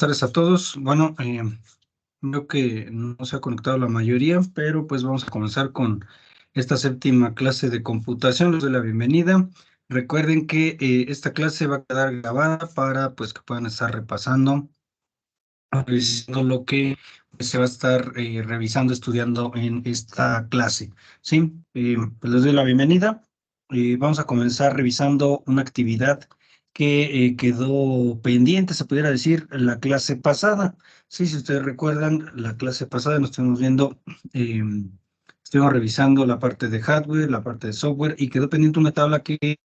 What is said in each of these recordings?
Buenas tardes a todos. Bueno, veo que no se ha conectado la mayoría, pero pues vamos a comenzar con esta séptima clase de computación. Les doy la bienvenida. Recuerden que esta clase va a quedar grabada para pues que puedan estar revisando lo que pues, se va a estar revisando, estudiando en esta clase. Sí, pues les doy la bienvenida. Vamos a comenzar revisando una actividad que quedó pendiente, se pudiera decir, la clase pasada. Sí, si ustedes recuerdan, la clase pasada nos estuvimos viendo, estuvimos revisando la parte de hardware, la parte de software, y quedó pendiente una tabla que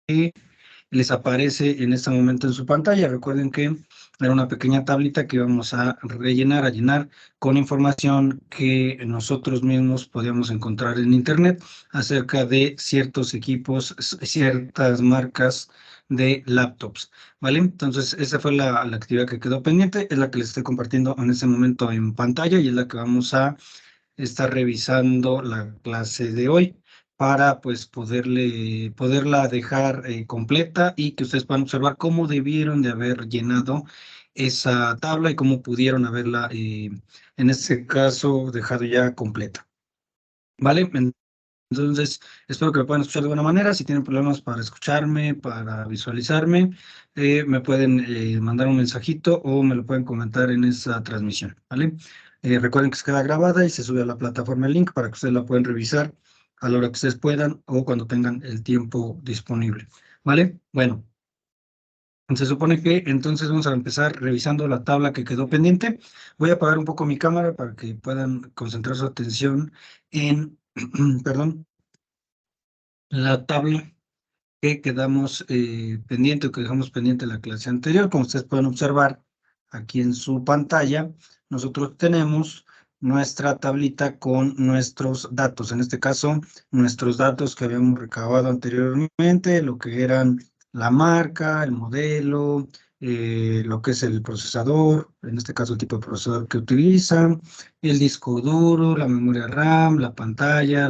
les aparece en este momento en su pantalla. Recuerden que era una pequeña tablita que íbamos a rellenar, a llenar con información que nosotros mismos podíamos encontrar en Internet acerca de ciertos equipos, ciertas marcas de laptops, ¿vale? Entonces, esa fue la actividad que quedó pendiente, es la que les estoy compartiendo en este momento en pantalla y es la que vamos a estar revisando la clase de hoy para pues poderla dejar completa y que ustedes puedan observar cómo debieron de haber llenado esa tabla y cómo pudieron haberla, en este caso, dejado ya completa. ¿Vale? Entonces, espero que me puedan escuchar de buena manera. Si tienen problemas para escucharme, para visualizarme, me pueden mandar un mensajito o me lo pueden comentar en esa transmisión, ¿vale? Recuerden que se queda grabada y se sube a la plataforma el link para que ustedes la puedan revisar a la hora que ustedes puedan o cuando tengan el tiempo disponible, ¿vale? Bueno, se supone que entonces vamos a empezar revisando la tabla que quedó pendiente. Voy a apagar un poco mi cámara para que puedan concentrar su atención en, perdón, la tabla que quedamos pendiente o que dejamos pendiente en la clase anterior. Como ustedes pueden observar aquí en su pantalla, nosotros tenemos nuestra tablita con nuestros datos. En este caso, nuestros datos que habíamos recabado anteriormente, lo que eran la marca, el modelo, lo que es el procesador, en este caso el tipo de procesador que utilizan, el disco duro, la memoria RAM, la pantalla,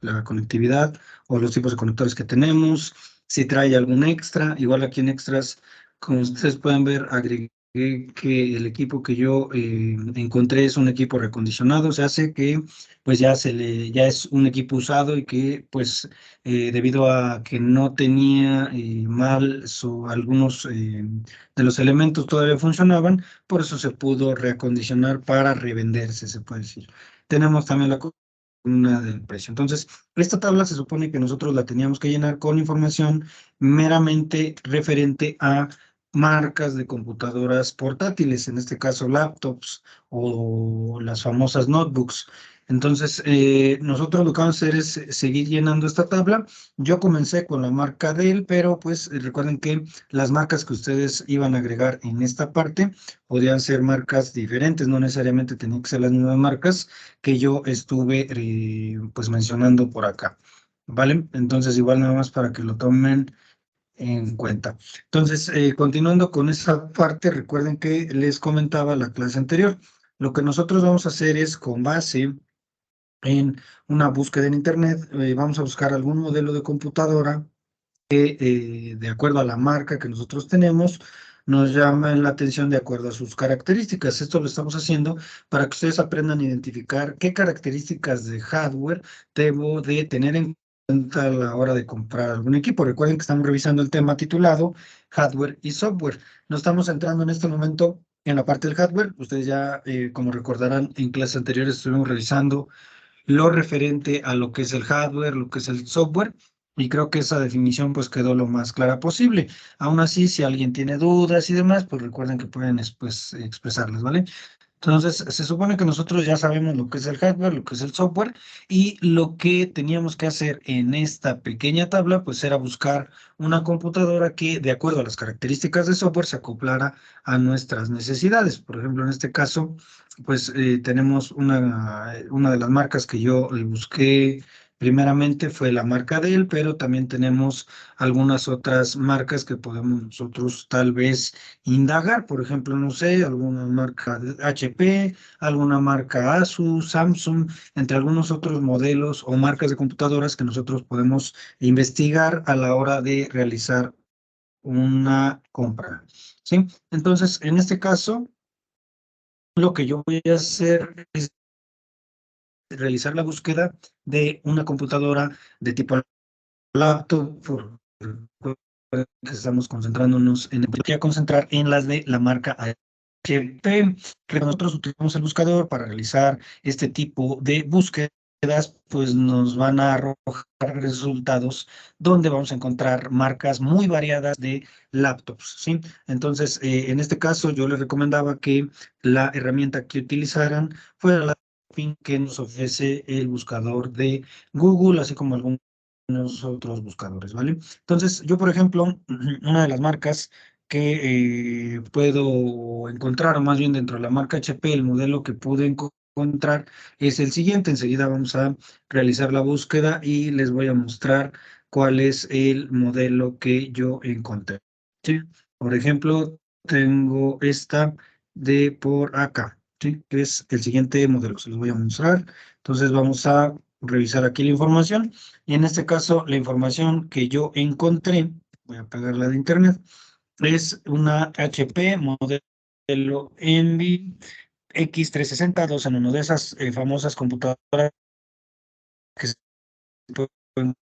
la conectividad o los tipos de conectores que tenemos, si trae algún extra. Igual aquí en extras, como ustedes pueden ver, agregué que el equipo que yo encontré es un equipo recondicionado, se hace que pues ya es un equipo usado y que pues debido a que no tenía algunos de los elementos todavía funcionaban, por eso se pudo reacondicionar para revenderse, se puede decir. Tenemos también la columna del precio. Entonces, esta tabla se supone que nosotros la teníamos que llenar con información meramente referente a marcas de computadoras portátiles, en este caso laptops o las famosas notebooks. Entonces, nosotros lo que vamos a hacer es seguir llenando esta tabla. Yo comencé con la marca Dell, pero pues recuerden que las marcas que ustedes iban a agregar en esta parte podían ser marcas diferentes, no necesariamente tenían que ser las mismas marcas que yo estuve pues mencionando por acá, ¿vale? Entonces igual nada más para que lo tomen en cuenta. Entonces, continuando con esa parte, recuerden que les comentaba la clase anterior, lo que nosotros vamos a hacer es con base en una búsqueda en Internet, vamos a buscar algún modelo de computadora que, de acuerdo a la marca que nosotros tenemos, nos llama la atención de acuerdo a sus características. Esto lo estamos haciendo para que ustedes aprendan a identificar qué características de hardware debo de tener en cuenta a la hora de comprar algún equipo. Recuerden que estamos revisando el tema titulado hardware y software. No estamos entrando en este momento en la parte del hardware. Ustedes ya, como recordarán, en clases anteriores estuvimos revisando lo referente a lo que es el hardware, lo que es el software, y creo que esa definición pues quedó lo más clara posible. Aún así, si alguien tiene dudas y demás, pues recuerden que pueden después expresarlas, ¿vale? Entonces, se supone que nosotros ya sabemos lo que es el hardware, lo que es el software, y lo que teníamos que hacer en esta pequeña tabla, pues era buscar una computadora que, de acuerdo a las características de software, se acoplara a nuestras necesidades. Por ejemplo, en este caso, pues tenemos una de las marcas que yo busqué primeramente fue la marca Dell, pero también tenemos algunas otras marcas que podemos nosotros tal vez indagar, por ejemplo, no sé, alguna marca de HP, alguna marca Asus, Samsung, entre algunos otros modelos o marcas de computadoras que nosotros podemos investigar a la hora de realizar una compra. ¿Sí? Entonces, en este caso, lo que yo voy a hacer es realizar la búsqueda de una computadora de tipo laptop, que estamos concentrándonos en el voy a concentrar en las de la marca HP, que nosotros utilizamos el buscador para realizar este tipo de búsquedas, pues nos van a arrojar resultados donde vamos a encontrar marcas muy variadas de laptops, ¿sí? Entonces, en este caso, yo les recomendaba que la herramienta que utilizaran fuera la que nos ofrece el buscador de Google, así como algún otros buscadores, ¿vale? Entonces, yo, por ejemplo, una de las marcas que puedo encontrar, o más bien dentro de la marca HP, el modelo que pude encontrar es el siguiente. Enseguida vamos a realizar la búsqueda y les voy a mostrar cuál es el modelo que yo encontré. ¿Sí? Por ejemplo, tengo esta de por acá, ¿sí? Que es el siguiente modelo. Se los voy a mostrar. Entonces, vamos a revisar aquí la información. Y en este caso, la información que yo encontré, voy a pegarla de internet, es una HP modelo Envy X360 en uno de esas famosas computadoras que se pueden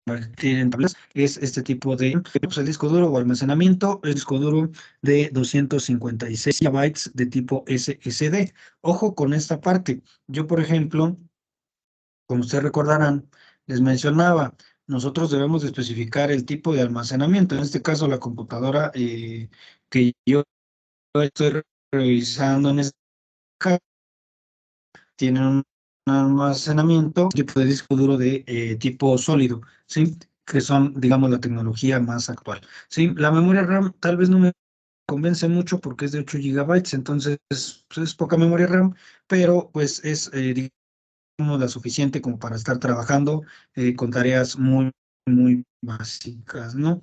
convertir en tabletas. Es este tipo de pues, el disco duro o almacenamiento, el disco duro de 256 GB de tipo SSD. Ojo con esta parte. Yo, por ejemplo, como ustedes recordarán, les mencionaba, nosotros debemos de especificar el tipo de almacenamiento. En este caso, la computadora que yo estoy revisando en este caso tiene un almacenamiento tipo de disco duro de tipo sólido, ¿sí? Que son, digamos, la tecnología más actual. Sí, la memoria RAM tal vez no me convence mucho porque es de 8 gigabytes, entonces pues, es poca memoria RAM, pero pues es, la suficiente como para estar trabajando con tareas muy básicas, ¿no?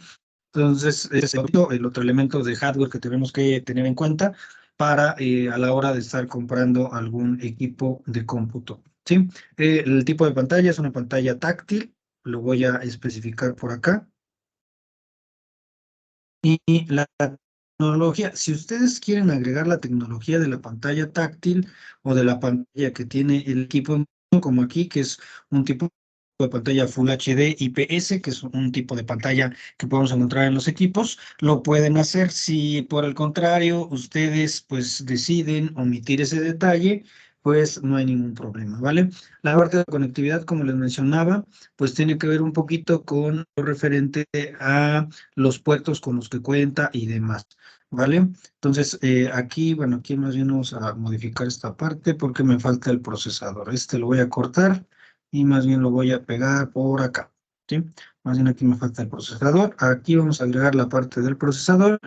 Entonces, ese es el otro elemento de hardware que tenemos que tener en cuenta para a la hora de estar comprando algún equipo de cómputo, ¿sí? El tipo de pantalla es una pantalla táctil, lo voy a especificar por acá. Y la tecnología, si ustedes quieren agregar la tecnología de la pantalla táctil o de la pantalla que tiene el equipo, como aquí, que es un tipo de pantalla Full HD IPS, que es un tipo de pantalla que podemos encontrar en los equipos, lo pueden hacer. Si por el contrario ustedes pues deciden omitir ese detalle, pues no hay ningún problema, ¿vale? La parte de conectividad, como les mencionaba, pues tiene que ver un poquito con lo referente a los puertos con los que cuenta y demás, ¿vale? Entonces, aquí, bueno, aquí más bien vamos a modificar esta parte porque me falta el procesador. Este lo voy a cortar y más bien lo voy a pegar por acá, ¿sí? Más bien aquí me falta el procesador. Aquí vamos a agregar la parte del procesador,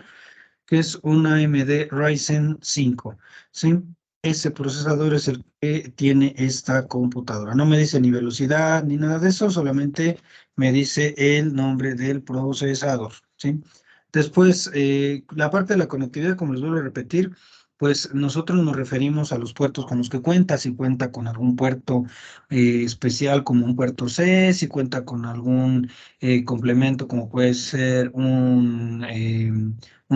que es una AMD Ryzen 5, ¿sí? Ese procesador es el que tiene esta computadora. No me dice ni velocidad ni nada de eso, solamente me dice el nombre del procesador, ¿sí? Después, la parte de la conectividad, como les vuelvo a repetir, pues nosotros nos referimos a los puertos con los que cuenta, si cuenta con algún puerto especial como un puerto C, si cuenta con algún complemento como puede ser un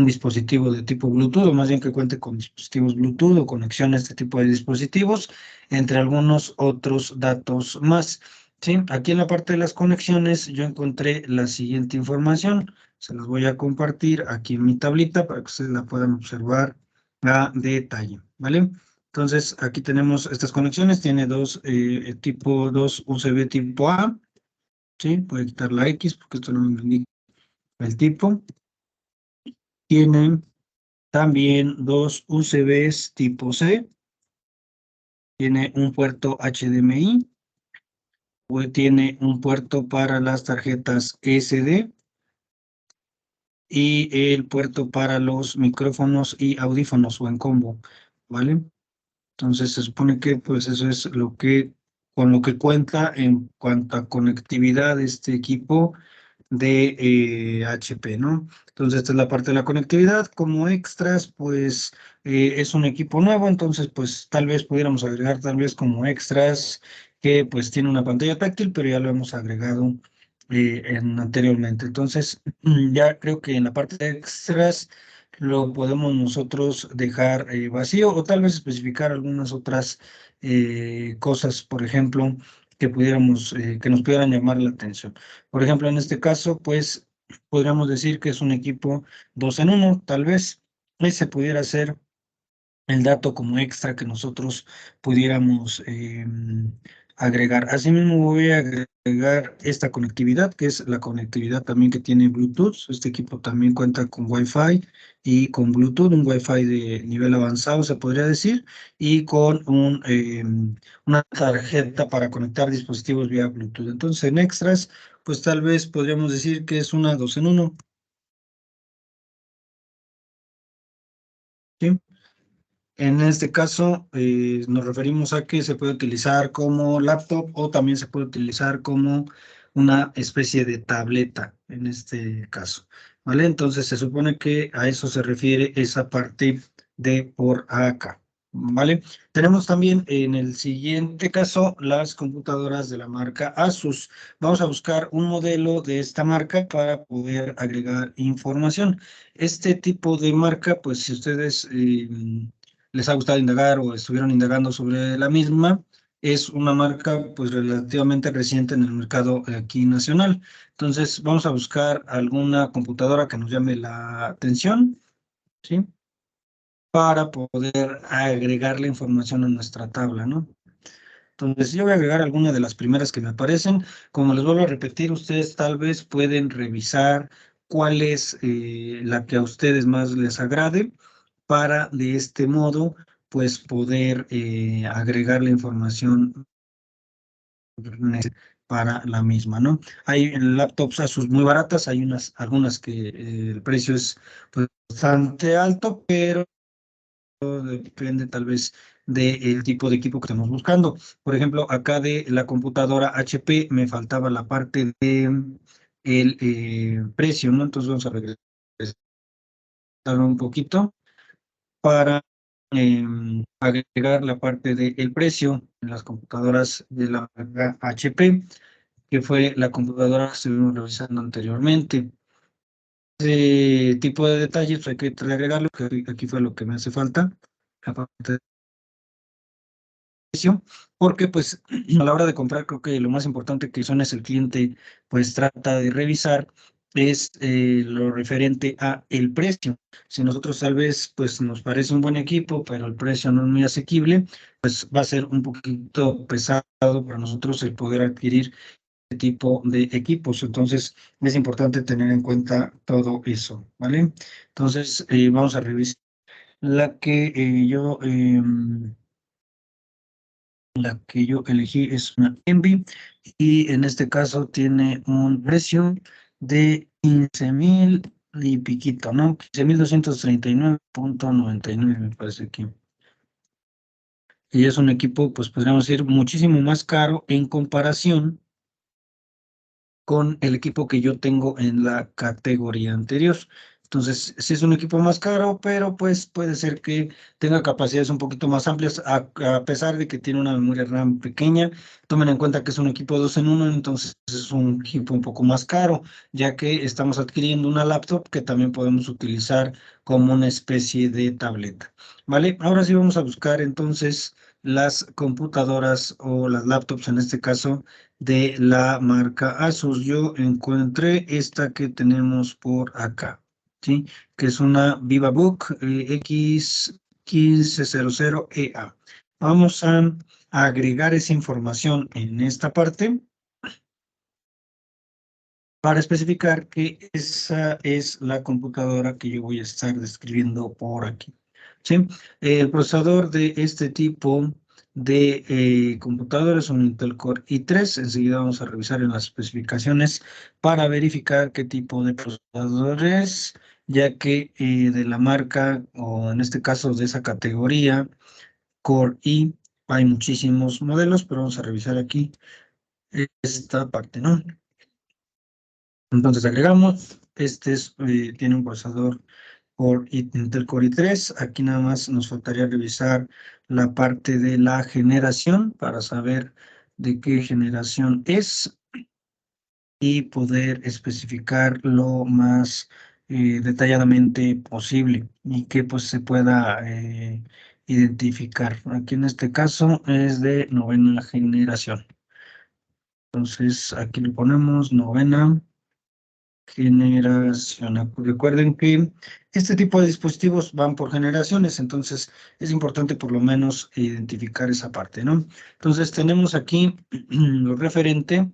dispositivo de tipo Bluetooth, o más bien que cuente con dispositivos Bluetooth o conexión a este tipo de dispositivos, entre algunos otros datos más. Sí, aquí en la parte de las conexiones yo encontré la siguiente información. Se las voy a compartir aquí en mi tablita para que ustedes la puedan observar a detalle, ¿vale? Entonces, aquí tenemos estas conexiones. Tiene dos USB tipo A, ¿sí? Voy a quitar la X porque esto no me indica el tipo. Tienen también dos USBs tipo C. Tiene un puerto HDMI. Tiene un puerto para las tarjetas SD y el puerto para los micrófonos y audífonos o en combo, ¿vale? Entonces se supone que pues eso es con lo que cuenta en cuanto a conectividad de este equipo de HP, ¿no? Entonces esta es la parte de la conectividad. Como extras, pues es un equipo nuevo, entonces pues tal vez pudiéramos agregar tal vez como extras que pues tiene una pantalla táctil, pero ya lo hemos agregado anteriormente. Entonces ya creo que en la parte de extras lo podemos nosotros dejar vacío o tal vez especificar algunas otras cosas, por ejemplo, que nos pudieran llamar la atención. Por ejemplo, en este caso, pues podríamos decir que es un equipo 2 en 1, tal vez. Ese pudiera ser el dato como extra que nosotros pudiéramos agregar. Asimismo, voy a agregar esta conectividad, que es la conectividad también que tiene Bluetooth. Este equipo también cuenta con Wi-Fi y con Bluetooth, un Wi-Fi de nivel avanzado, se podría decir, y con una tarjeta para conectar dispositivos vía Bluetooth. Entonces, en extras, pues tal vez podríamos decir que es una 2 en 1. ¿Sí? En este caso, nos referimos a que se puede utilizar como laptop o también se puede utilizar como una especie de tableta, en este caso, ¿vale? Entonces, se supone que a eso se refiere esa parte de por acá, ¿vale? Tenemos también en el siguiente caso las computadoras de la marca Asus. Vamos a buscar un modelo de esta marca para poder agregar información. Este tipo de marca, pues si ustedes les ha gustado indagar o estuvieron indagando sobre la misma, es una marca pues relativamente reciente en el mercado aquí nacional. Entonces vamos a buscar alguna computadora que nos llame la atención, ¿sí? Para poder agregar la información a nuestra tabla, ¿no? Entonces yo voy a agregar algunas de las primeras que me aparecen. Como les vuelvo a repetir, ustedes tal vez pueden revisar cuál es la que a ustedes más les agrade para de este modo pues poder agregar la información para la misma, ¿no? Hay laptops Asus muy baratas, hay algunas que el precio es pues, bastante alto, pero depende tal vez del tipo de equipo que estemos buscando. Por ejemplo, acá de la computadora HP me faltaba la parte de el precio, ¿no? Entonces vamos a regresar un poquito para agregar la parte del precio en las computadoras de la marca HP, que fue la computadora que estuvimos revisando anteriormente. Ese tipo de detalles hay que agregarlo, que aquí fue lo que me hace falta, la parte de precio, porque pues a la hora de comprar creo que lo más importante que son es el cliente pues trata de revisar es lo referente a el precio. Si nosotros tal vez pues nos parece un buen equipo, pero el precio no es muy asequible, pues va a ser un poquito pesado para nosotros el poder adquirir este tipo de equipos. Entonces es importante tener en cuenta todo eso, ¿vale? Entonces vamos a revisar la que la que yo elegí es una Envy y en este caso tiene un precio de 15,000 y piquito, ¿no? 15,239,99 me parece aquí. Y es un equipo, pues podríamos decir, muchísimo más caro en comparación con el equipo que yo tengo en la categoría anterior. Entonces, sí es un equipo más caro, pero pues puede ser que tenga capacidades un poquito más amplias, a pesar de que tiene una memoria RAM pequeña. Tomen en cuenta que es un equipo 2 en 1, entonces es un equipo un poco más caro, ya que estamos adquiriendo una laptop que también podemos utilizar como una especie de tableta. ¿Vale? Ahora sí vamos a buscar entonces las computadoras o las laptops, en este caso, de la marca Asus. Yo encontré esta que tenemos por acá, ¿sí? Que es una VivaBook X1500EA. Vamos a agregar esa información en esta parte para especificar que esa es la computadora que yo voy a estar describiendo por aquí. ¿Sí? El procesador de este tipo de computadora es un Intel Core i3. Enseguida vamos a revisar en las especificaciones para verificar qué tipo de procesador es, ya que de la marca, o en este caso de esa categoría, Core i, hay muchísimos modelos, pero vamos a revisar aquí esta parte, ¿no? Entonces agregamos, tiene un procesador por Intel Core i3. Aquí nada más nos faltaría revisar la parte de la generación para saber de qué generación es y poder especificar lo más detalladamente posible y que pues se pueda identificar. Aquí en este caso es de novena generación. Entonces aquí le ponemos novena generación. Recuerden que este tipo de dispositivos van por generaciones, entonces es importante por lo menos identificar esa parte, ¿no? Entonces tenemos aquí lo referente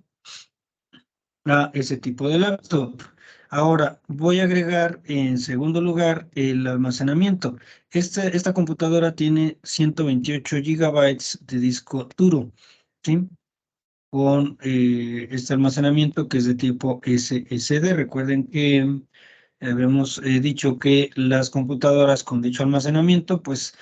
a ese tipo de laptop. Ahora voy a agregar en segundo lugar el almacenamiento. Esta computadora tiene 128 gigabytes de disco duro, ¿sí? Con este almacenamiento que es de tipo SSD. Recuerden que habíamos dicho que las computadoras con dicho almacenamiento pues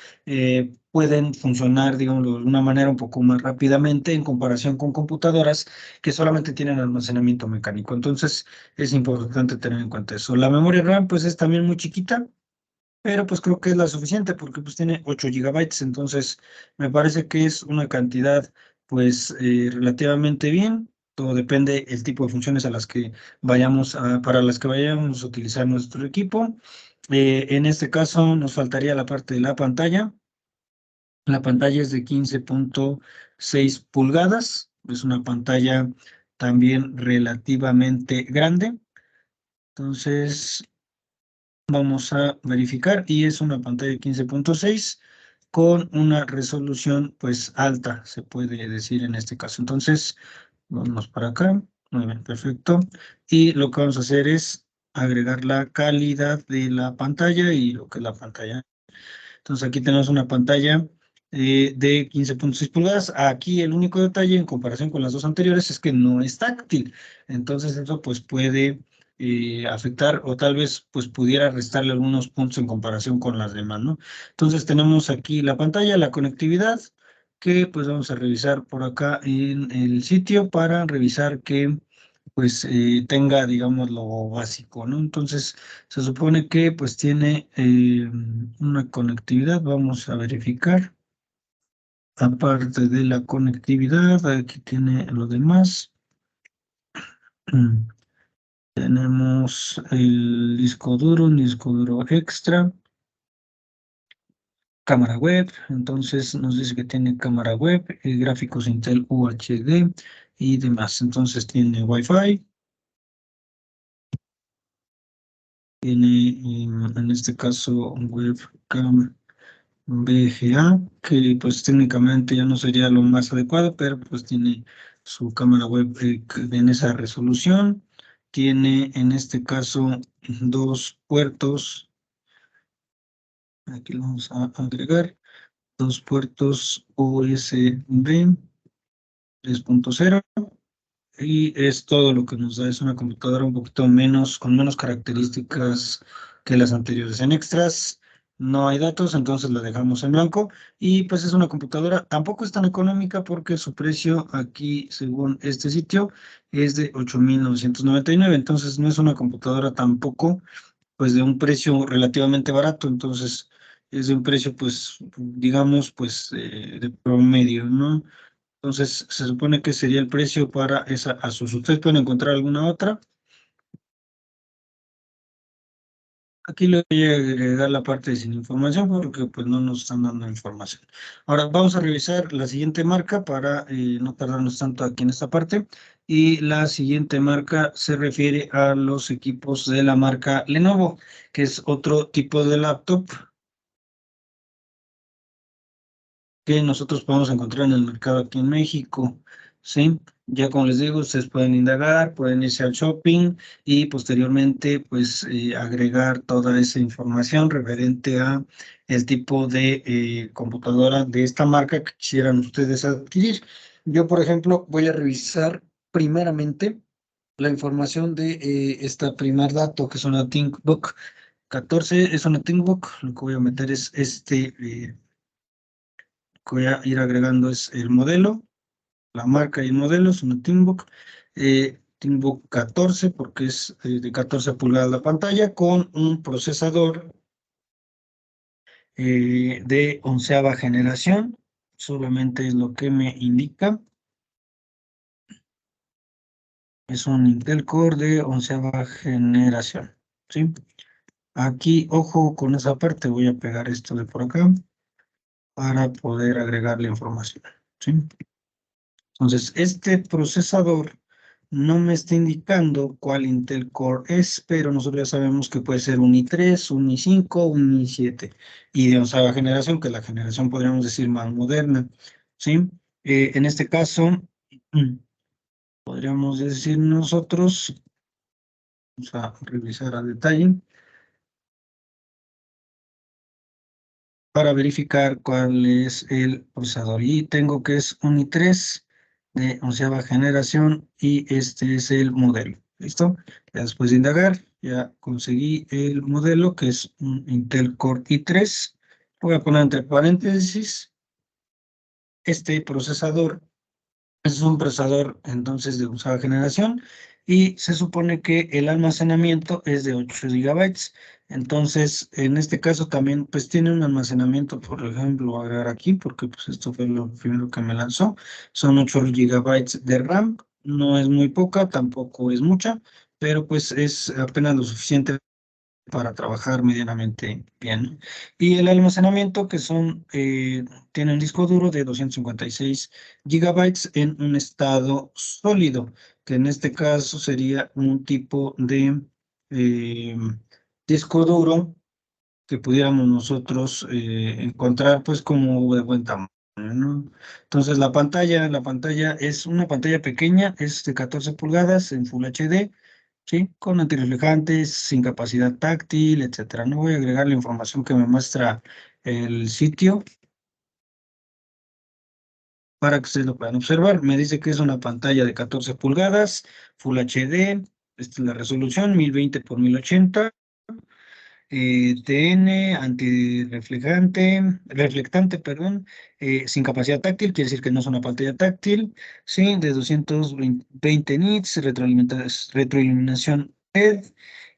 pueden funcionar, digamos, de una manera un poco más rápidamente en comparación con computadoras que solamente tienen almacenamiento mecánico. Entonces es importante tener en cuenta eso. La memoria RAM pues es también muy chiquita, pero pues creo que es la suficiente porque pues tiene 8 gigabytes, entonces me parece que es una cantidad pues relativamente bien. Todo depende el tipo de funciones a las que para las que vayamos a utilizar nuestro equipo. En este caso nos faltaría la parte de la pantalla. La pantalla es de 15.6 pulgadas, es una pantalla también relativamente grande. Entonces, vamos a verificar y es una pantalla de 15.6 con una resolución pues alta, se puede decir en este caso. Entonces, vamos para acá. Muy bien, perfecto. Y lo que vamos a hacer es agregar la calidad de la pantalla y lo que es la pantalla. Entonces aquí tenemos una pantalla de 15.6 pulgadas. Aquí el único detalle en comparación con las dos anteriores es que no es táctil. Entonces eso pues puede afectar o tal vez pues pudiera restarle algunos puntos en comparación con las demás, ¿no? Entonces tenemos aquí la pantalla, la conectividad, que pues vamos a revisar por acá en el sitio para revisar que pues tenga, digamos, lo básico, ¿no? Entonces, se supone que pues tiene una conectividad, vamos a verificar. Aparte de la conectividad, aquí tiene lo demás. Tenemos el disco duro, un disco duro extra, cámara web, entonces nos dice que tiene cámara web, gráficos Intel UHD y demás. Entonces tiene Wi-Fi, tiene en este caso un webcam VGA, que pues técnicamente ya no sería lo más adecuado, pero pues tiene su cámara web en esa resolución. Tiene en este caso dos puertos, aquí lo vamos a agregar, dos puertos USB 3.0 y es todo lo que nos da. Es una computadora un poquito menos, con menos características que las anteriores. En extras no hay datos, entonces la dejamos en blanco. Y pues es una computadora, tampoco es tan económica porque su precio aquí, según este sitio, es de 8.999. Entonces no es una computadora tampoco, pues de un precio relativamente barato. Entonces es de un precio, pues, digamos, pues de promedio, ¿no? Entonces, se supone que sería el precio para esa Asus. ¿Ustedes pueden encontrar alguna otra? Aquí le voy a agregar la parte de sin información porque pues no nos están dando información. Ahora vamos a revisar la siguiente marca para no tardarnos tanto aquí en esta parte. Y la siguiente marca se refiere a los equipos de la marca Lenovo, que es otro tipo de laptop que nosotros podemos encontrar en el mercado aquí en México, ¿sí? Ya como les digo, ustedes pueden indagar, pueden irse al shopping y posteriormente, pues, agregar toda esa información referente a el tipo de computadora de esta marca que quisieran ustedes adquirir. Yo, por ejemplo, voy a revisar primeramente la información de esta primer dato, que es una ThinkBook 14, es una ThinkBook. Lo que voy a meter es que voy a ir agregando es el modelo, la marca y el modelo, es una ThinkBook 14 porque es de 14 pulgadas la pantalla con un procesador de 11ª generación, solamente es lo que me indica, es un Intel Core de 11ª generación, ¿sí? Aquí, ojo con esa parte, voy a pegar esto de por acá para poder agregar la información, ¿sí? Entonces, este procesador no me está indicando cuál Intel Core es, pero nosotros ya sabemos que puede ser un i3, un i5, un i7 y de 11ª generación, que es la generación podríamos decir más moderna, ¿sí? En este caso, podríamos decir nosotros, vamos a revisar a detalle, para verificar cuál es el procesador. Y tengo que es un i3 de 11ª generación y este es el modelo. ¿Listo? Ya después de indagar, ya conseguí el modelo que es un Intel Core i3. Voy a poner entre paréntesis este procesador. Es un procesador entonces de usada generación y se supone que el almacenamiento es de 8 GB. Entonces, en este caso también pues tiene un almacenamiento, por ejemplo, voy a agregar aquí porque pues esto fue lo primero que me lanzó. Son 8 GB de RAM, no es muy poca, tampoco es mucha, pero pues es apenas lo suficiente para trabajar medianamente bien. Y el almacenamiento que tiene un disco duro de 256 GB en un estado sólido, que en este caso sería un tipo de eh, disco duro que pudiéramos nosotros encontrar pues como de buen tamaño, ¿no? Entonces la pantalla es una pantalla pequeña, es de 14 pulgadas en Full HD, ¿sí? Con antirreflejantes, sin capacidad táctil, etcétera. No voy a agregar la información que me muestra el sitio para que ustedes lo puedan observar. Me dice que es una pantalla de 14 pulgadas, Full HD, esta es la resolución, 1020 por 1080. TN, reflectante, perdón, sin capacidad táctil, quiere decir que no es una pantalla táctil, sí, de 220 nits, retroiluminación LED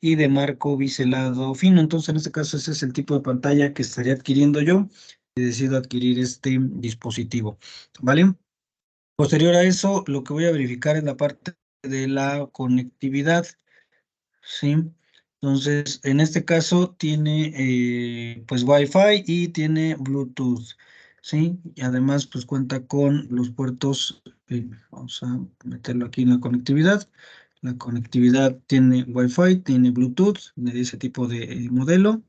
y de marco biselado fino. Entonces, en este caso, ese es el tipo de pantalla que estaría adquiriendo yo si decido adquirir este dispositivo, ¿vale? Posterior a eso, lo que voy a verificar es la parte de la conectividad. Sí, entonces en este caso tiene pues Wi-Fi y tiene Bluetooth, sí, y además pues cuenta con los puertos, vamos a meterlo aquí en la conectividad. La conectividad tiene Wi-Fi, tiene Bluetooth de ese tipo de modelo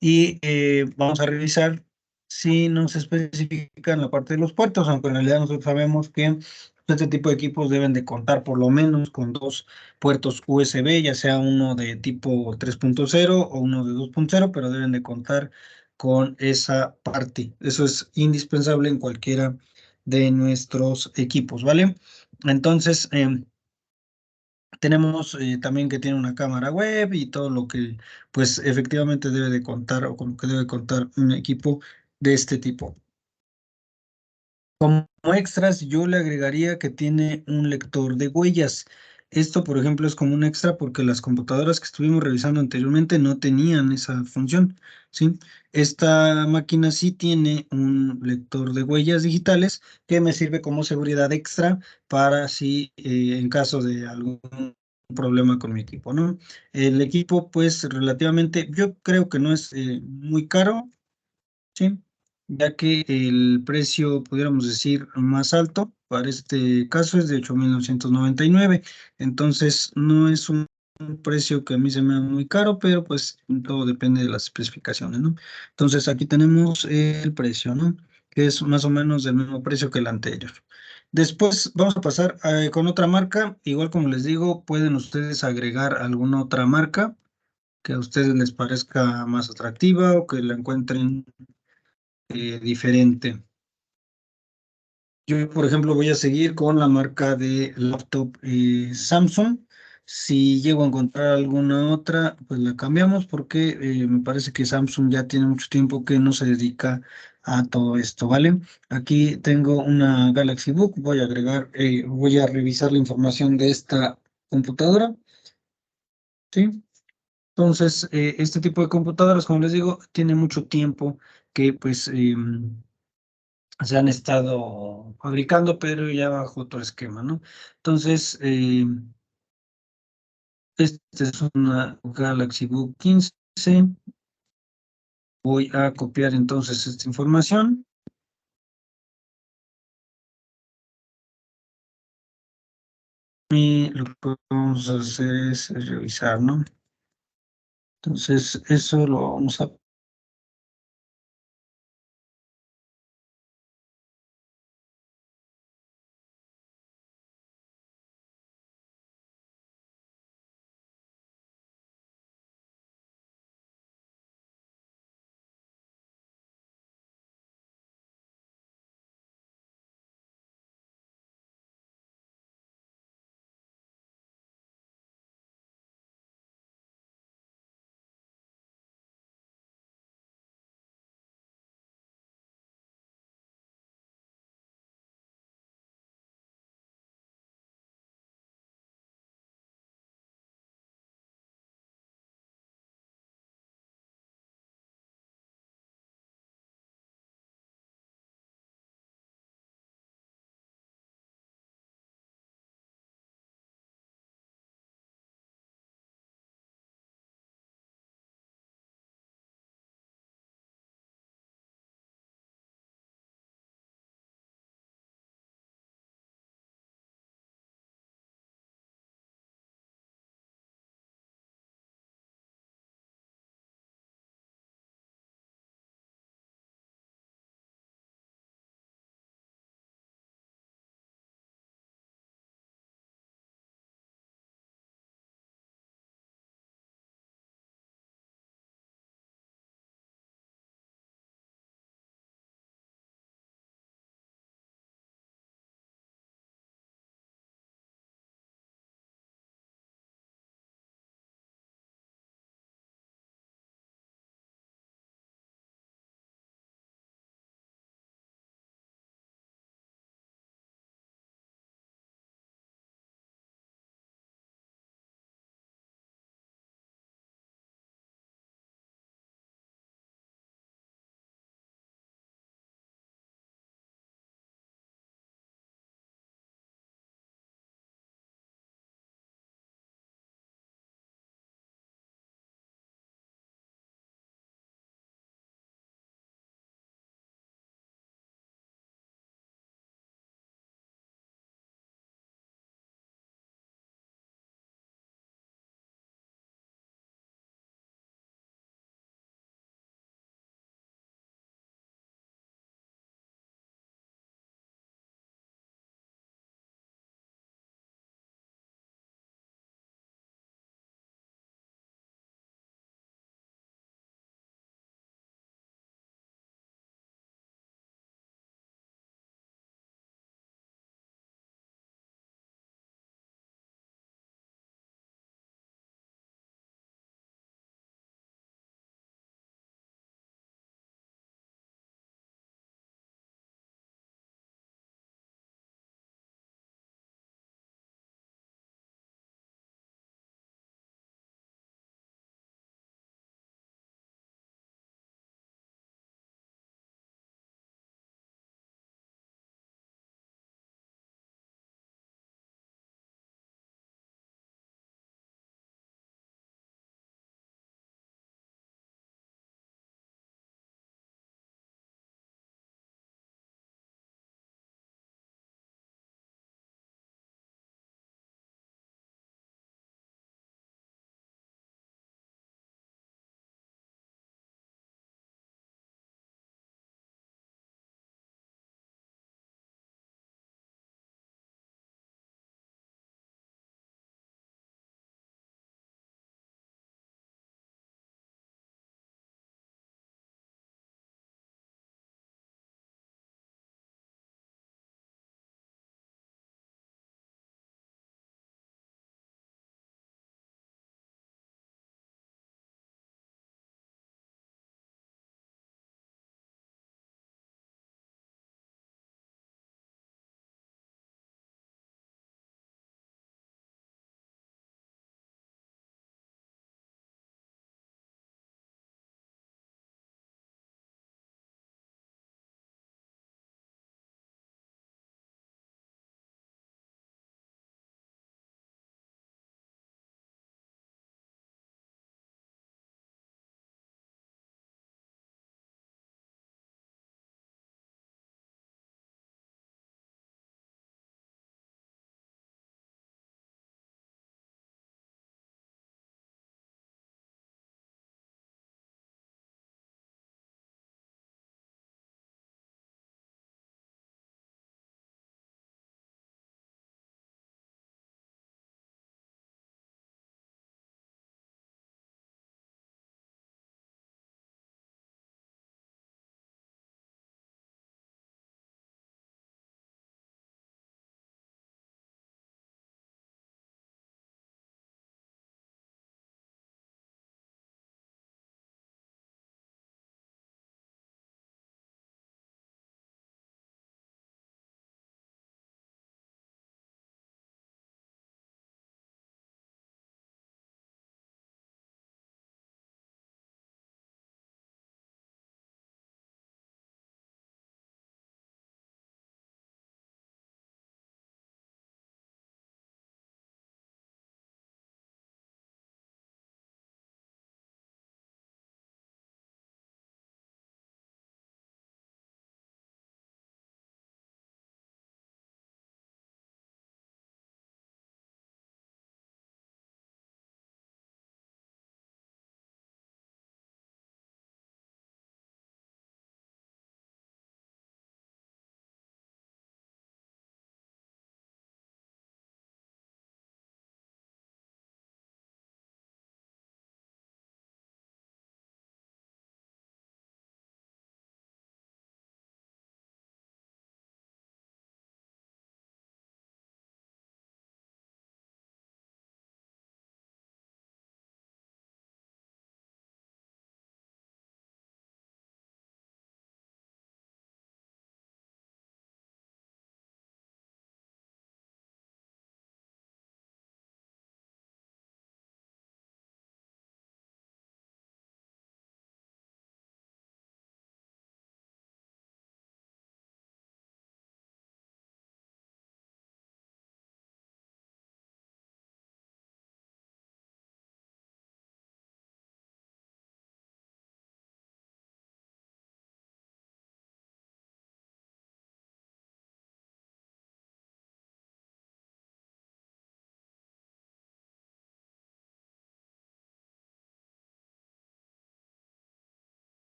y vamos a revisar si nos especifica en la parte de los puertos, aunque en realidad nosotros sabemos que este tipo de equipos deben de contar por lo menos con dos puertos USB, ya sea uno de tipo 3.0 o uno de 2.0, pero deben de contar con esa parte. Eso es indispensable en cualquiera de nuestros equipos, ¿vale? Entonces, tenemos también que tiene una cámara web y todo lo que pues efectivamente debe de contar o con lo que debe contar un equipo de este tipo. Como extras, yo le agregaría que tiene un lector de huellas. Esto, por ejemplo, es como un extra porque las computadoras que estuvimos revisando anteriormente no tenían esa función, ¿sí? Esta máquina sí tiene un lector de huellas digitales que me sirve como seguridad extra para si en caso de algún problema con mi equipo, ¿no? El equipo, pues relativamente, yo creo que no es muy caro, ¿sí? Ya que el precio, pudiéramos decir, más alto para este caso es de 8.999. Entonces no es un precio que a mí se me da muy caro, pero pues todo depende de las especificaciones, ¿no? Entonces aquí tenemos el precio, ¿no? Que es más o menos del mismo precio que el anterior. Después vamos a pasar con otra marca. Igual como les digo, pueden ustedes agregar alguna otra marca que a ustedes les parezca más atractiva o que la encuentren diferente. Yo, por ejemplo, voy a seguir con la marca de laptop Samsung. Si llego a encontrar alguna otra, pues la cambiamos porque me parece que Samsung ya tiene mucho tiempo que no se dedica a todo esto, ¿vale? Aquí tengo una Galaxy Book. Voy a agregar, voy a revisar la información de esta computadora, ¿sí? Entonces, este tipo de computadoras, como les digo, tiene mucho tiempo que pues se han estado fabricando, pero ya bajo otro esquema, ¿no? Entonces, esta es una Galaxy Book 15. Voy a copiar entonces esta información y lo que vamos a hacer es revisar, ¿no? Entonces, eso lo vamos a...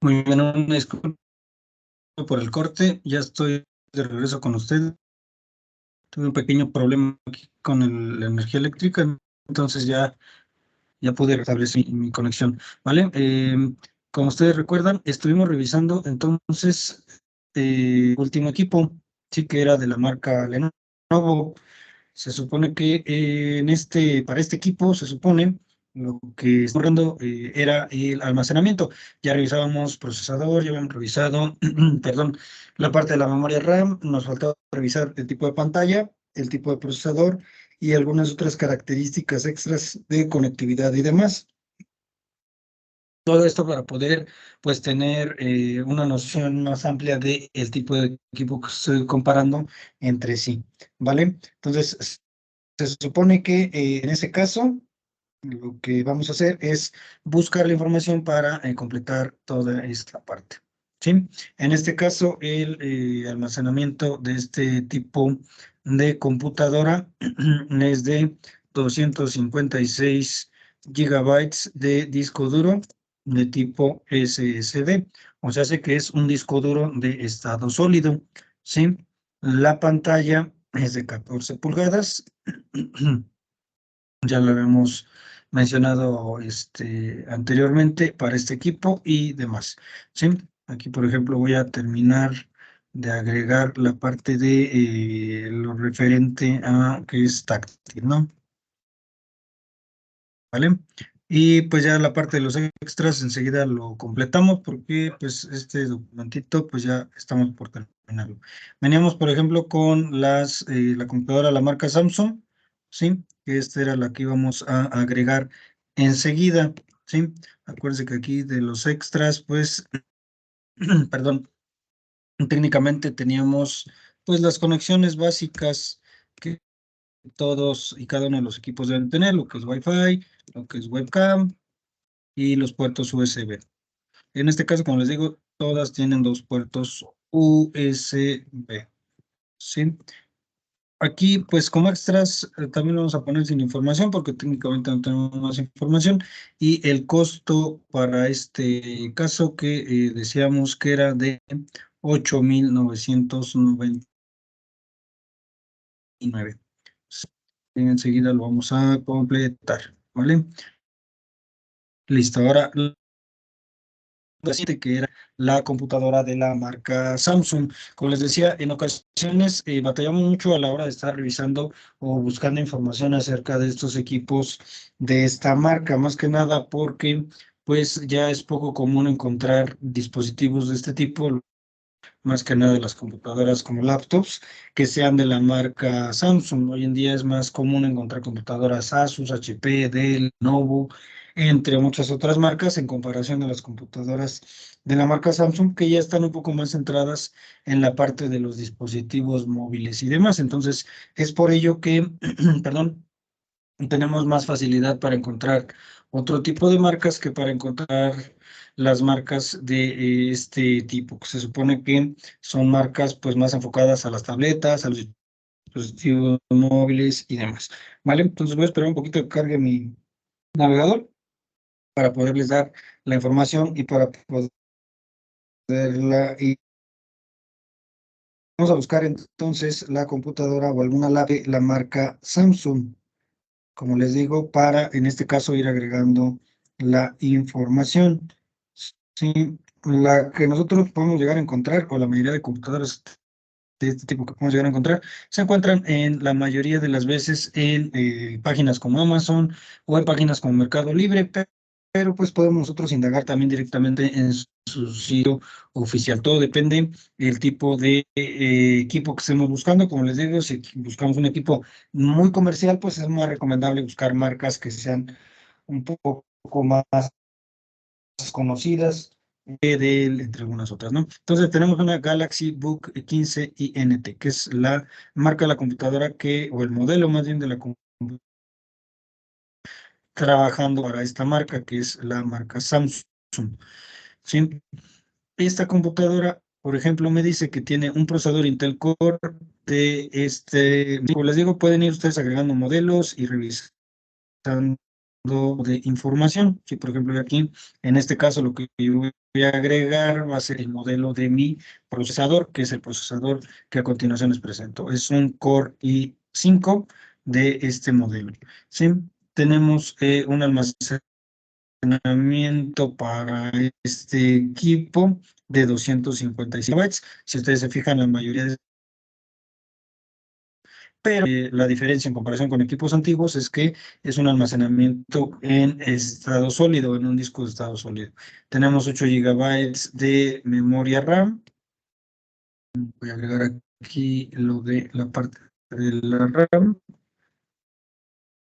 Muy bien, un disculpa por el corte. Ya estoy de regreso con usted. Tuve un pequeño problema aquí con la energía eléctrica, entonces ya pude restablecer mi conexión, ¿vale? Como ustedes recuerdan, estuvimos revisando entonces último equipo, sí que era de la marca Lenovo. Se supone que para este equipo, se supone, lo que está ocurriendo era el almacenamiento. Ya revisábamos procesador, ya habíamos revisado, perdón, la parte de la memoria RAM, nos faltaba revisar el tipo de pantalla, el tipo de procesador y algunas otras características extras de conectividad y demás. Todo esto para poder, pues, tener una noción más amplia de el tipo de equipo que estoy comparando entre sí, ¿vale? Entonces, se supone que en ese caso lo que vamos a hacer es buscar la información para completar toda esta parte. ¿Sí? En este caso, el almacenamiento de este tipo de computadora es de 256 gigabytes de disco duro de tipo SSD. O sea, hace que es un disco duro de estado sólido. ¿Sí? La pantalla es de 14 pulgadas. Ya lo habíamos mencionado anteriormente para este equipo y demás. ¿Sí? Aquí, por ejemplo, voy a terminar de agregar la parte de lo referente a que es táctil, ¿no? ¿Vale? Y pues ya la parte de los extras enseguida lo completamos porque pues este documentito pues ya estamos por terminarlo. Veníamos, por ejemplo, con la computadora, la marca Samsung, ¿sí? Que esta era la que íbamos a agregar enseguida, ¿sí? Acuérdense que aquí de los extras, pues, perdón, técnicamente teníamos pues las conexiones básicas que todos y cada uno de los equipos deben tener, lo que es Wi-Fi, lo que es webcam y los puertos USB. En este caso, como les digo, todas tienen dos puertos USB. ¿Sí? Aquí, pues como extras, también vamos a poner sin información porque técnicamente no tenemos más información. Y el costo para este caso que decíamos que era de 8,999. Enseguida lo vamos a completar, ¿vale? Listo, ahora que era la computadora de la marca Samsung. Como les decía, en ocasiones batallamos mucho a la hora de estar revisando o buscando información acerca de estos equipos de esta marca, más que nada porque pues ya es poco común encontrar dispositivos de este tipo, más que nada las computadoras como laptops, que sean de la marca Samsung. Hoy en día es más común encontrar computadoras Asus, HP, Dell, Lenovo, entre muchas otras marcas, en comparación a las computadoras de la marca Samsung, que ya están un poco más centradas en la parte de los dispositivos móviles y demás. Entonces, es por ello que, perdón, tenemos más facilidad para encontrar otro tipo de marcas que para encontrar las marcas de este tipo, que se supone que son marcas pues más enfocadas a las tabletas, a los dispositivos móviles y demás. ¿Vale? Entonces voy a esperar un poquito que cargue mi navegador para poderles dar la información y para poderla. Y vamos a buscar entonces la computadora o alguna la marca Samsung, como les digo, para en este caso ir agregando la información. Sí, la que nosotros podemos llegar a encontrar, o la mayoría de computadoras de este tipo que podemos llegar a encontrar, se encuentran en la mayoría de las veces en páginas como Amazon o en páginas como Mercado Libre, pero pues podemos nosotros indagar también directamente en su sitio oficial. Todo depende del tipo de equipo que estemos buscando. Como les digo, si buscamos un equipo muy comercial, pues es más recomendable buscar marcas que sean un poco más conocidas entre algunas otras, ¿no? Entonces tenemos una Galaxy Book 15 INT, que es la marca de la computadora o el modelo más bien de la computadora trabajando para esta marca, que es la marca Samsung. ¿Sí? Esta computadora, por ejemplo, me dice que tiene un procesador Intel Core como les digo, pueden ir ustedes agregando modelos y revisando de información. Si, por ejemplo, aquí, en este caso, lo que yo voy voy a agregar va a ser el modelo de mi procesador, que es el procesador que a continuación les presento. Es un Core i5 de este modelo. ¿Sí? Tenemos un almacenamiento para este equipo de 255 bytes. Si ustedes se fijan, la mayoría de pero la diferencia en comparación con equipos antiguos es que es un almacenamiento en estado sólido, en un disco de estado sólido. Tenemos 8 gigabytes de memoria RAM. Voy a agregar aquí lo de la parte de la RAM.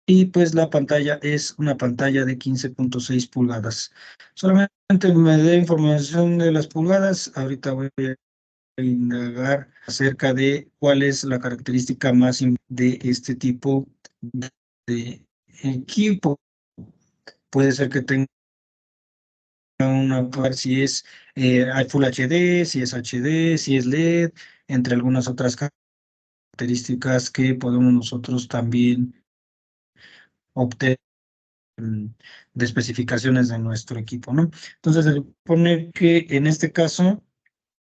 Y pues la pantalla es una pantalla de 15.6 pulgadas. Solamente me da información de las pulgadas. Ahorita voy a indagar acerca de cuál es la característica más de este tipo de equipo. Puede ser que tenga una, si es Full HD, si es HD, si es LED, entre algunas otras características que podemos nosotros también obtener de especificaciones de nuestro equipo, ¿no? Entonces, se supone que en este caso,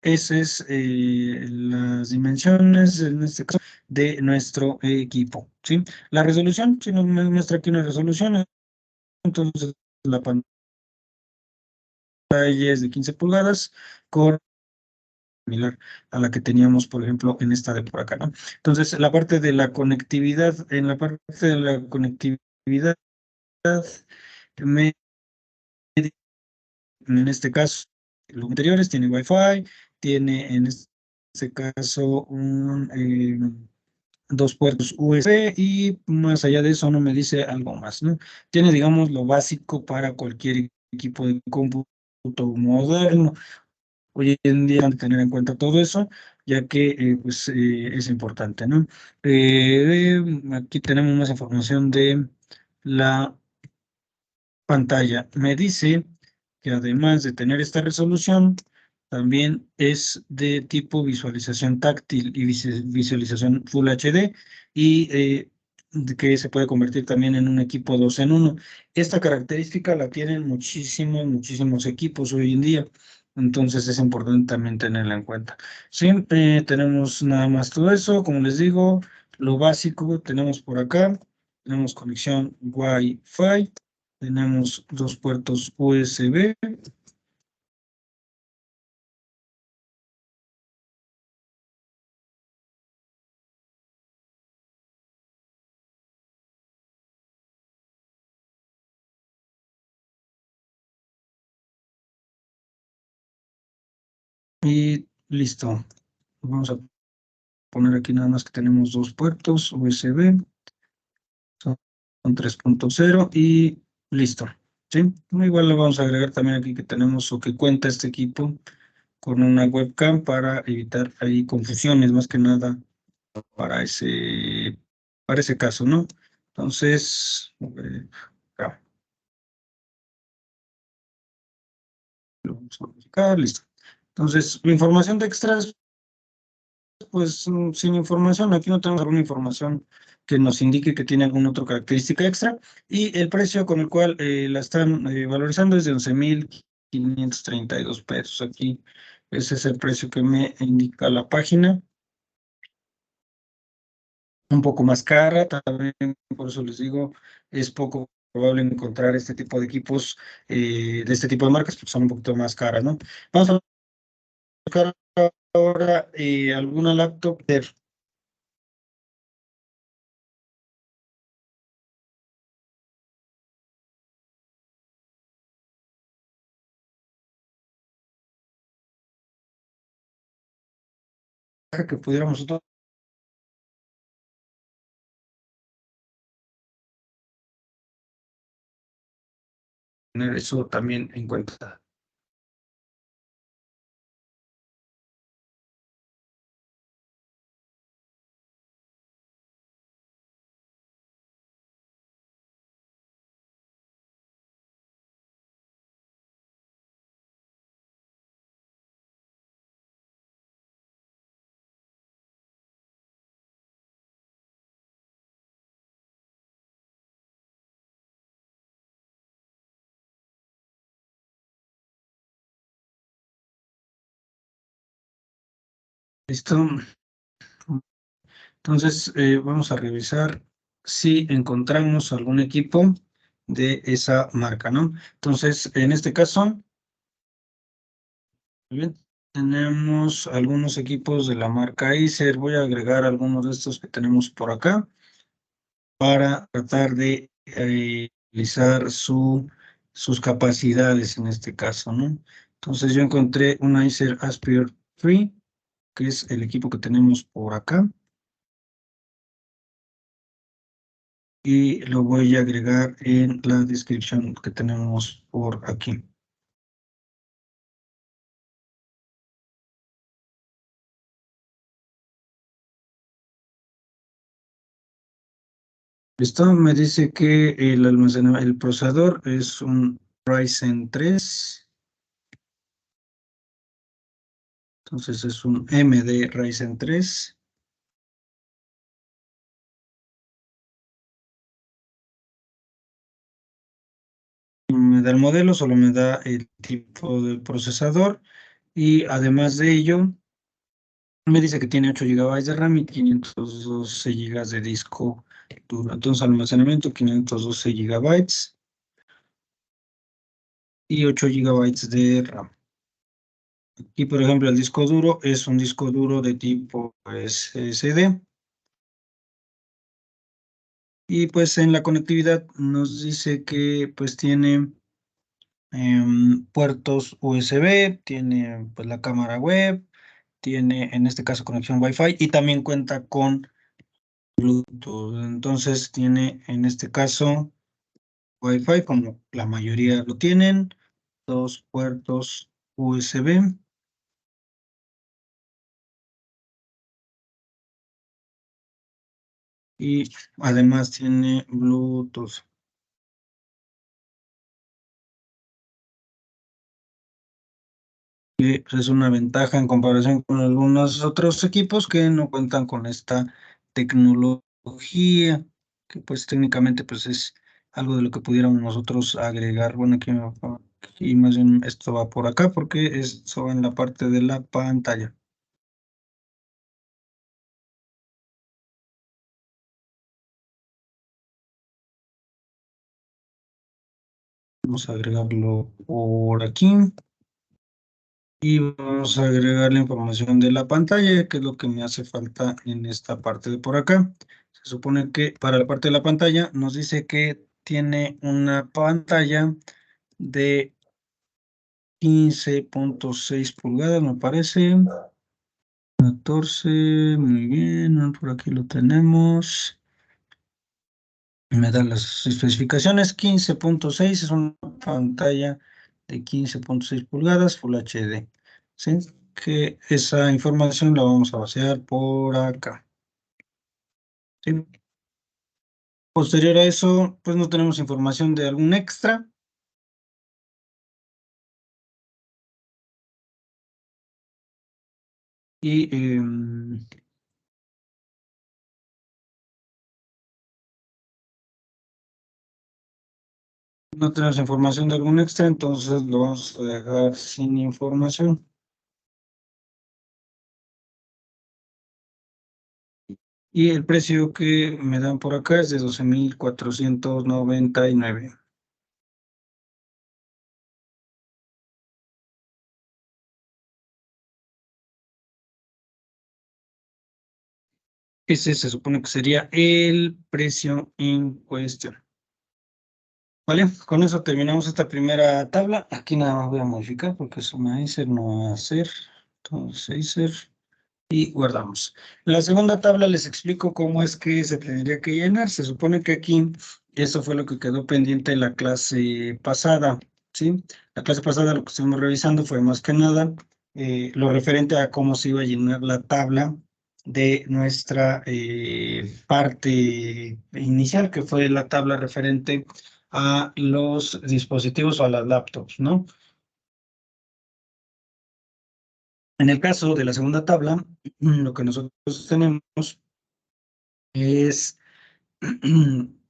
esas es las dimensiones, en este caso, de nuestro equipo, ¿sí? La resolución, si nos muestra aquí una resolución, entonces la pantalla es de 15 pulgadas, con similar a la que teníamos, por ejemplo, en esta de por acá, ¿no? Entonces, la parte de la conectividad, en la parte de la conectividad, me en este caso, los anteriores tiene Wi-Fi, tiene en este caso dos puertos USB y más allá de eso no me dice algo más, ¿no? Tiene, digamos, lo básico para cualquier equipo de cómputo moderno. Hoy en día hay que tener en cuenta todo eso, ya que pues, es importante, ¿no? Aquí tenemos más información de la pantalla. Me dice que además de tener esta resolución, también es de tipo visualización táctil y visualización Full HD y que se puede convertir también en un equipo 2 en uno. Esta característica la tienen muchísimos equipos hoy en día, entonces es importante también tenerla en cuenta. Siempre tenemos nada más todo eso, como les digo, lo básico tenemos por acá, tenemos conexión Wi-Fi. Tenemos dos puertos USB y listo. Vamos a poner aquí nada más que tenemos dos puertos USB, son 3.0 y listo. ¿Sí? Igual le vamos a agregar también aquí que tenemos o que cuenta este equipo con una webcam para evitar ahí confusiones, más que nada para para ese caso, ¿no? Entonces, acá, lo vamos a verificar, listo. Entonces, la información de extras pues sin información, aquí no tenemos alguna información que nos indique que tiene alguna otra característica extra y el precio con el cual la están valorizando es de 11,532 pesos. Aquí ese es el precio que me indica la página. Un poco más cara, también por eso les digo, es poco probable encontrar este tipo de equipos de este tipo de marcas porque son un poquito más caras, ¿no? Vamos a buscar ahora alguna laptop que pudiéramos nosotros tener eso también en cuenta. ¿Listo? Entonces, vamos a revisar si encontramos algún equipo de esa marca, ¿no? Entonces, en este caso, muy bien, tenemos algunos equipos de la marca Acer. Voy a agregar algunos de estos que tenemos por acá para tratar de utilizar sus capacidades en este caso, ¿no? Entonces, yo encontré un Acer Aspire 3, que es el equipo que tenemos por acá. Y lo voy a agregar en la descripción que tenemos por aquí. Esto me dice que el procesador es un Ryzen 3, entonces es un AMD Ryzen 3. Me da el modelo, solo me da el tipo de procesador y además de ello me dice que tiene 8 GB de RAM y 512 GB de disco duro. Entonces almacenamiento 512 GB y 8 GB de RAM. Y por ejemplo, el disco duro es un disco duro de tipo SSD. Y pues en la conectividad nos dice que pues tiene puertos USB, tiene pues la cámara web, tiene en este caso conexión Wi-Fi y también cuenta con Bluetooth. Entonces tiene en este caso Wi-Fi como la mayoría lo tienen, dos puertos USB y además tiene Bluetooth. Que es una ventaja en comparación con algunos otros equipos que no cuentan con esta tecnología, que pues técnicamente pues es algo de lo que pudiéramos nosotros agregar. Bueno, aquí más bien esto va por acá porque esto va en la parte de la pantalla. Vamos a agregarlo por aquí. Y vamos a agregar la información de la pantalla, que es lo que me hace falta en esta parte de por acá. Se supone que para la parte de la pantalla nos dice que tiene una pantalla de 15.6 pulgadas, me parece. 14, muy bien, por aquí lo tenemos. Me da las especificaciones. 15.6 es una pantalla de 15.6 pulgadas Full HD. ¿Sí? Que esa información la vamos a vaciar por acá. ¿Sí? Posterior a eso, pues no tenemos información de algún extra y no tenemos información de algún extra, entonces lo vamos a dejar sin información. Y el precio que me dan por acá es de 12.499. Ese se supone que sería el precio en cuestión. Vale, con eso terminamos esta primera tabla. Aquí nada más voy a modificar porque es una Acer, no va a ser. Entonces, Acer y guardamos. En la segunda tabla les explico cómo es que se tendría que llenar. Se supone que aquí, eso fue lo que quedó pendiente en la clase pasada, ¿sí? La clase pasada lo que estuvimos revisando fue más que nada lo referente a cómo se iba a llenar la tabla de nuestra parte inicial, que fue la tabla referente a los dispositivos o a las laptops, ¿no? En el caso de la segunda tabla, lo que nosotros tenemos es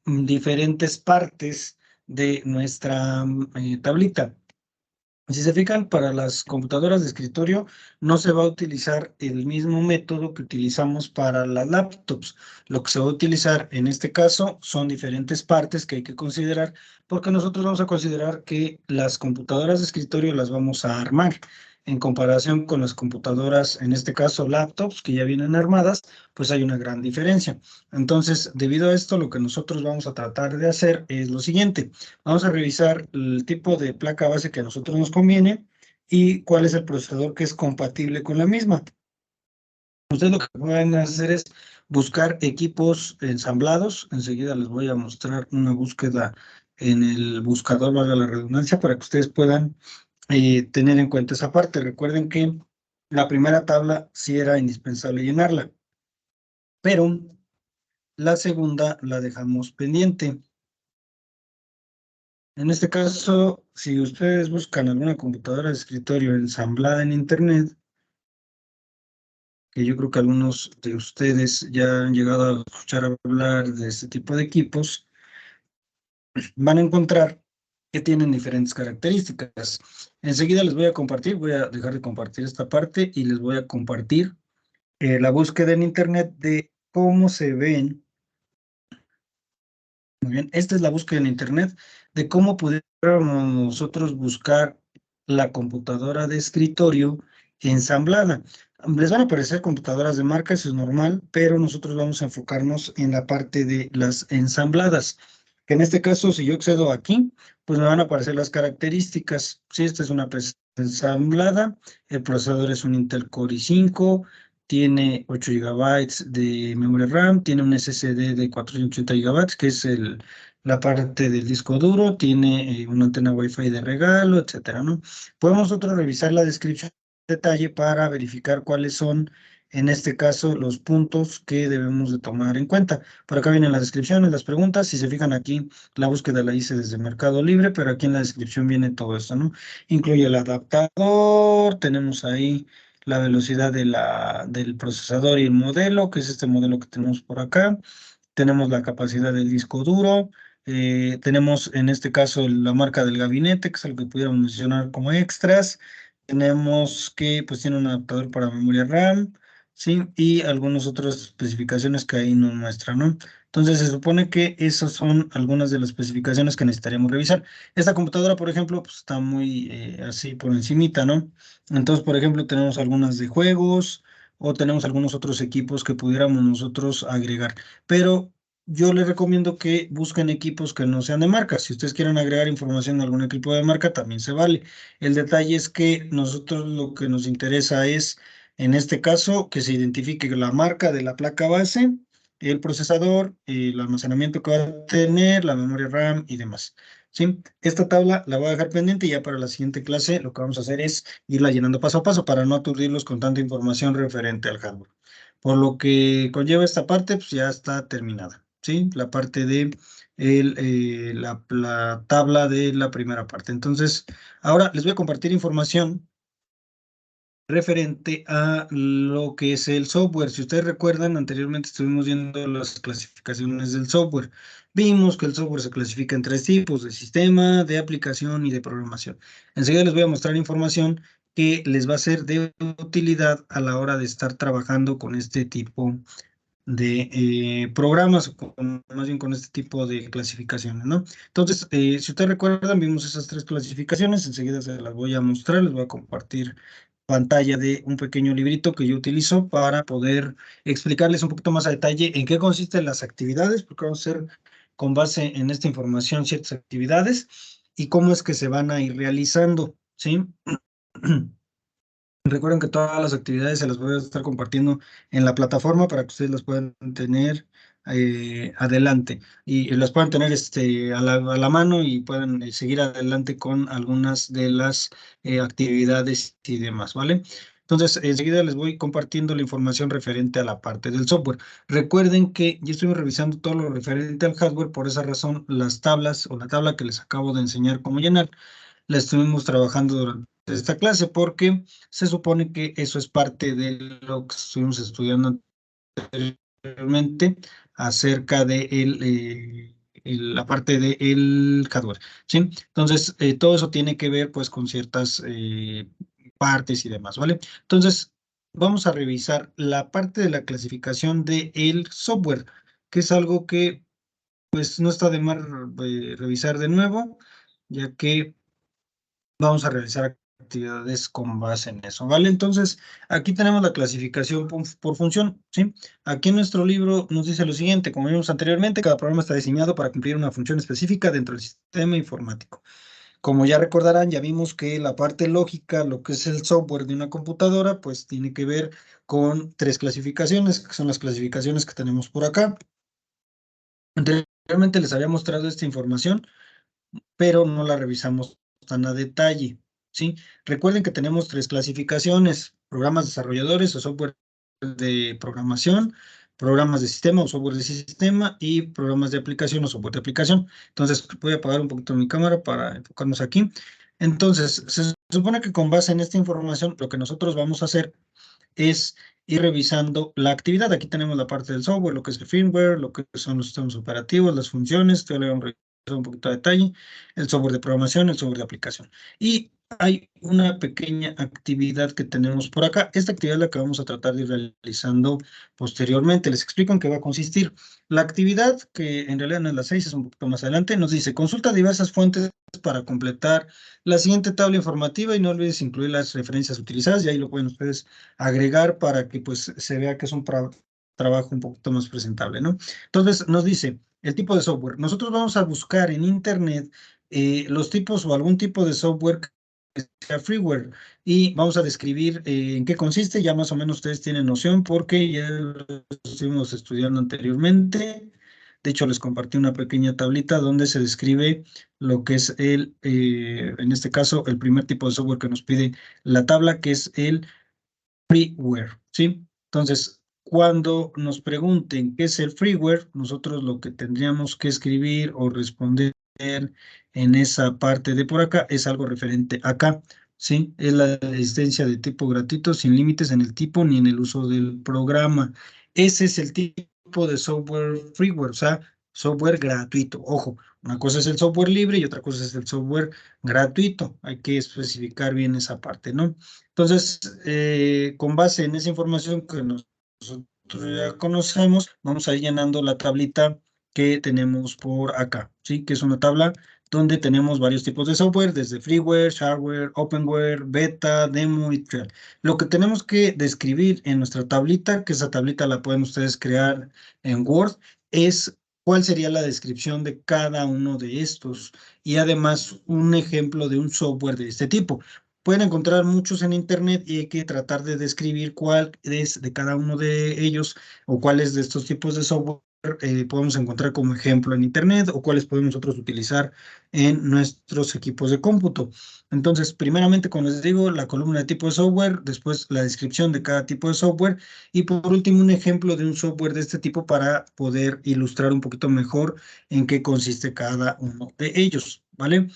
diferentes partes de nuestra tablita. Si se fijan, para las computadoras de escritorio no se va a utilizar el mismo método que utilizamos para las laptops. Lo que se va a utilizar en este caso son diferentes partes que hay que considerar, porque nosotros vamos a considerar que las computadoras de escritorio las vamos a armar en comparación con las computadoras, en este caso laptops, que ya vienen armadas, pues hay una gran diferencia. Entonces, debido a esto, lo que nosotros vamos a tratar de hacer es lo siguiente. Vamos a revisar el tipo de placa base que a nosotros nos conviene y cuál es el procesador que es compatible con la misma. Ustedes lo que pueden hacer es buscar equipos ensamblados. Enseguida les voy a mostrar una búsqueda en el buscador, valga la redundancia, para que ustedes puedan tener en cuenta esa parte. Recuerden que la primera tabla sí era indispensable llenarla, pero la segunda la dejamos pendiente. En este caso, si ustedes buscan alguna computadora de escritorio ensamblada en Internet, que yo creo que algunos de ustedes ya han llegado a escuchar hablar de este tipo de equipos, van a encontrar que tienen diferentes características. Enseguida les voy a compartir, voy a dejar de compartir esta parte y les voy a compartir la búsqueda en Internet de cómo se ven. Muy bien, esta es la búsqueda en Internet de cómo pudiéramos nosotros buscar la computadora de escritorio ensamblada. Les van a aparecer computadoras de marca, eso es normal, pero nosotros vamos a enfocarnos en la parte de las ensambladas. Que en este caso, si yo accedo aquí, pues me van a aparecer las características. Si esta es una PC ensamblada, el procesador es un Intel Core i5, tiene 8 gigabytes de memoria RAM, tiene un SSD de 480 gigabytes, que es la parte del disco duro, tiene una antena Wi-Fi de regalo, etcétera, ¿no? Podemos nosotros revisar la descripción en detalle para verificar cuáles son, en este caso, los puntos que debemos de tomar en cuenta. Por acá vienen las descripciones, las preguntas. Si se fijan aquí, la búsqueda la hice desde Mercado Libre, pero aquí en la descripción viene todo esto, ¿no? Incluye el adaptador, tenemos ahí la velocidad del procesador y el modelo, que es este modelo que tenemos por acá. Tenemos la capacidad del disco duro. Tenemos en este caso la marca del gabinete, que es algo que pudiéramos mencionar como extras. Tenemos que pues tiene un adaptador para memoria RAM, ¿sí? Y algunas otras especificaciones que ahí nos muestran, ¿no? Entonces se supone que esas son algunas de las especificaciones que necesitaríamos revisar. Esta computadora, por ejemplo, pues está muy así por encimita, ¿no? Entonces, por ejemplo, tenemos algunas de juegos o tenemos algunos otros equipos que pudiéramos nosotros agregar. Pero yo les recomiendo que busquen equipos que no sean de marca. Si ustedes quieren agregar información de algún equipo de marca, también se vale. El detalle es que nosotros lo que nos interesa es, en este caso, que se identifique la marca de la placa base, el procesador, el almacenamiento que va a tener, la memoria RAM y demás. ¿Sí? Esta tabla la voy a dejar pendiente y ya para la siguiente clase lo que vamos a hacer es irla llenando paso a paso para no aturdirlos con tanta información referente al hardware. Por lo que conlleva esta parte, pues ya está terminada, ¿sí? La parte de la tabla de la primera parte. Entonces, ahora les voy a compartir información referente a lo que es el software. Si ustedes recuerdan, anteriormente estuvimos viendo las clasificaciones del software. Vimos que el software se clasifica en tres tipos: de sistema, de aplicación y de programación. Enseguida les voy a mostrar información que les va a ser de utilidad a la hora de estar trabajando con este tipo de programas, más bien con este tipo de clasificaciones, ¿no? Entonces, si ustedes recuerdan, vimos esas tres clasificaciones, enseguida se las voy a mostrar, les voy a compartir pantalla de un pequeño librito que yo utilizo para poder explicarles un poquito más a detalle en qué consisten las actividades, porque vamos a hacer con base en esta información ciertas actividades y cómo es que se van a ir realizando, ¿sí? Recuerden que todas las actividades se las voy a estar compartiendo en la plataforma para que ustedes las puedan tener adelante y las puedan tener a la mano y puedan seguir adelante con algunas de las actividades y demás, ¿vale? Entonces, enseguida les voy compartiendo la información referente a la parte del software. Recuerden que ya estoy revisando todo lo referente al hardware, por esa razón las tablas o la tabla que les acabo de enseñar cómo llenar la estuvimos trabajando durante esta clase porque se supone que eso es parte de lo que estuvimos estudiando anteriormente acerca de la parte del hardware, ¿sí? Entonces, todo eso tiene que ver pues con ciertas partes y demás, ¿vale? Entonces, vamos a revisar la parte de la clasificación del software, que es algo que pues no está de más revisar de nuevo, ya que vamos a realizar actividades con base en eso, ¿vale? Entonces, aquí tenemos la clasificación por función, ¿sí? Aquí en nuestro libro nos dice lo siguiente: como vimos anteriormente, cada programa está diseñado para cumplir una función específica dentro del sistema informático. Como ya recordarán, ya vimos que la parte lógica, lo que es el software de una computadora, pues tiene que ver con tres clasificaciones, que son las clasificaciones que tenemos por acá. Anteriormente les había mostrado esta información, pero no la revisamos tan a detalle, ¿sí? Recuerden que tenemos tres clasificaciones: programas desarrolladores o software de programación, programas de sistema o software de sistema, y programas de aplicación o software de aplicación. Entonces, voy a apagar un poquito mi cámara para enfocarnos aquí. Entonces, se supone que con base en esta información, lo que nosotros vamos a hacer es ir revisando la actividad. Aquí tenemos la parte del software, lo que es el firmware, lo que son los sistemas operativos, las funciones, que le vamos a revisar un poquito de detalle, el software de programación, el software de aplicación. Y hay una pequeña actividad que tenemos por acá. Esta actividad es la que vamos a tratar de ir realizando posteriormente. Les explico en qué va a consistir. La actividad, que en realidad no es las 6, es un poquito más adelante, nos dice: consulta diversas fuentes para completar la siguiente tabla informativa y no olvides incluir las referencias utilizadas, y ahí lo pueden ustedes agregar para que pues se vea que es un trabajo un poquito más presentable, ¿no? Entonces nos dice el tipo de software. Nosotros vamos a buscar en internet los tipos o algún tipo de software que sea freeware, y vamos a describir en qué consiste. Ya más o menos ustedes tienen noción porque ya lo estuvimos estudiando anteriormente. De hecho, les compartí una pequeña tablita donde se describe lo que es en este caso, el primer tipo de software que nos pide la tabla, que es el freeware, ¿sí? Entonces, cuando nos pregunten qué es el freeware, nosotros lo que tendríamos que escribir o responder en esa parte de por acá es algo referente acá, ¿sí? Es la existencia de tipo gratuito sin límites en el tipo ni en el uso del programa. Ese es el tipo de software freeware, o sea, software gratuito. Ojo, una cosa es el software libre y otra cosa es el software gratuito. Hay que especificar bien esa parte, ¿no? Entonces, con base en esa información que nosotros ya conocemos, vamos a ir llenando la tablita que tenemos por acá, ¿sí? Que es una tabla donde tenemos varios tipos de software, desde freeware, shareware, openware, beta, demo y trial. Lo que tenemos que describir en nuestra tablita, que esa tablita la pueden ustedes crear en Word, es cuál sería la descripción de cada uno de estos, y además un ejemplo de un software de este tipo. Pueden encontrar muchos en internet y hay que tratar de describir cuál es de cada uno de ellos, o cuáles de estos tipos de software podemos encontrar como ejemplo en internet, o cuáles podemos nosotros utilizar en nuestros equipos de cómputo. Entonces, primeramente, como les digo, la columna de tipo de software, después la descripción de cada tipo de software, y por último un ejemplo de un software de este tipo para poder ilustrar un poquito mejor en qué consiste cada uno de ellos, ¿vale?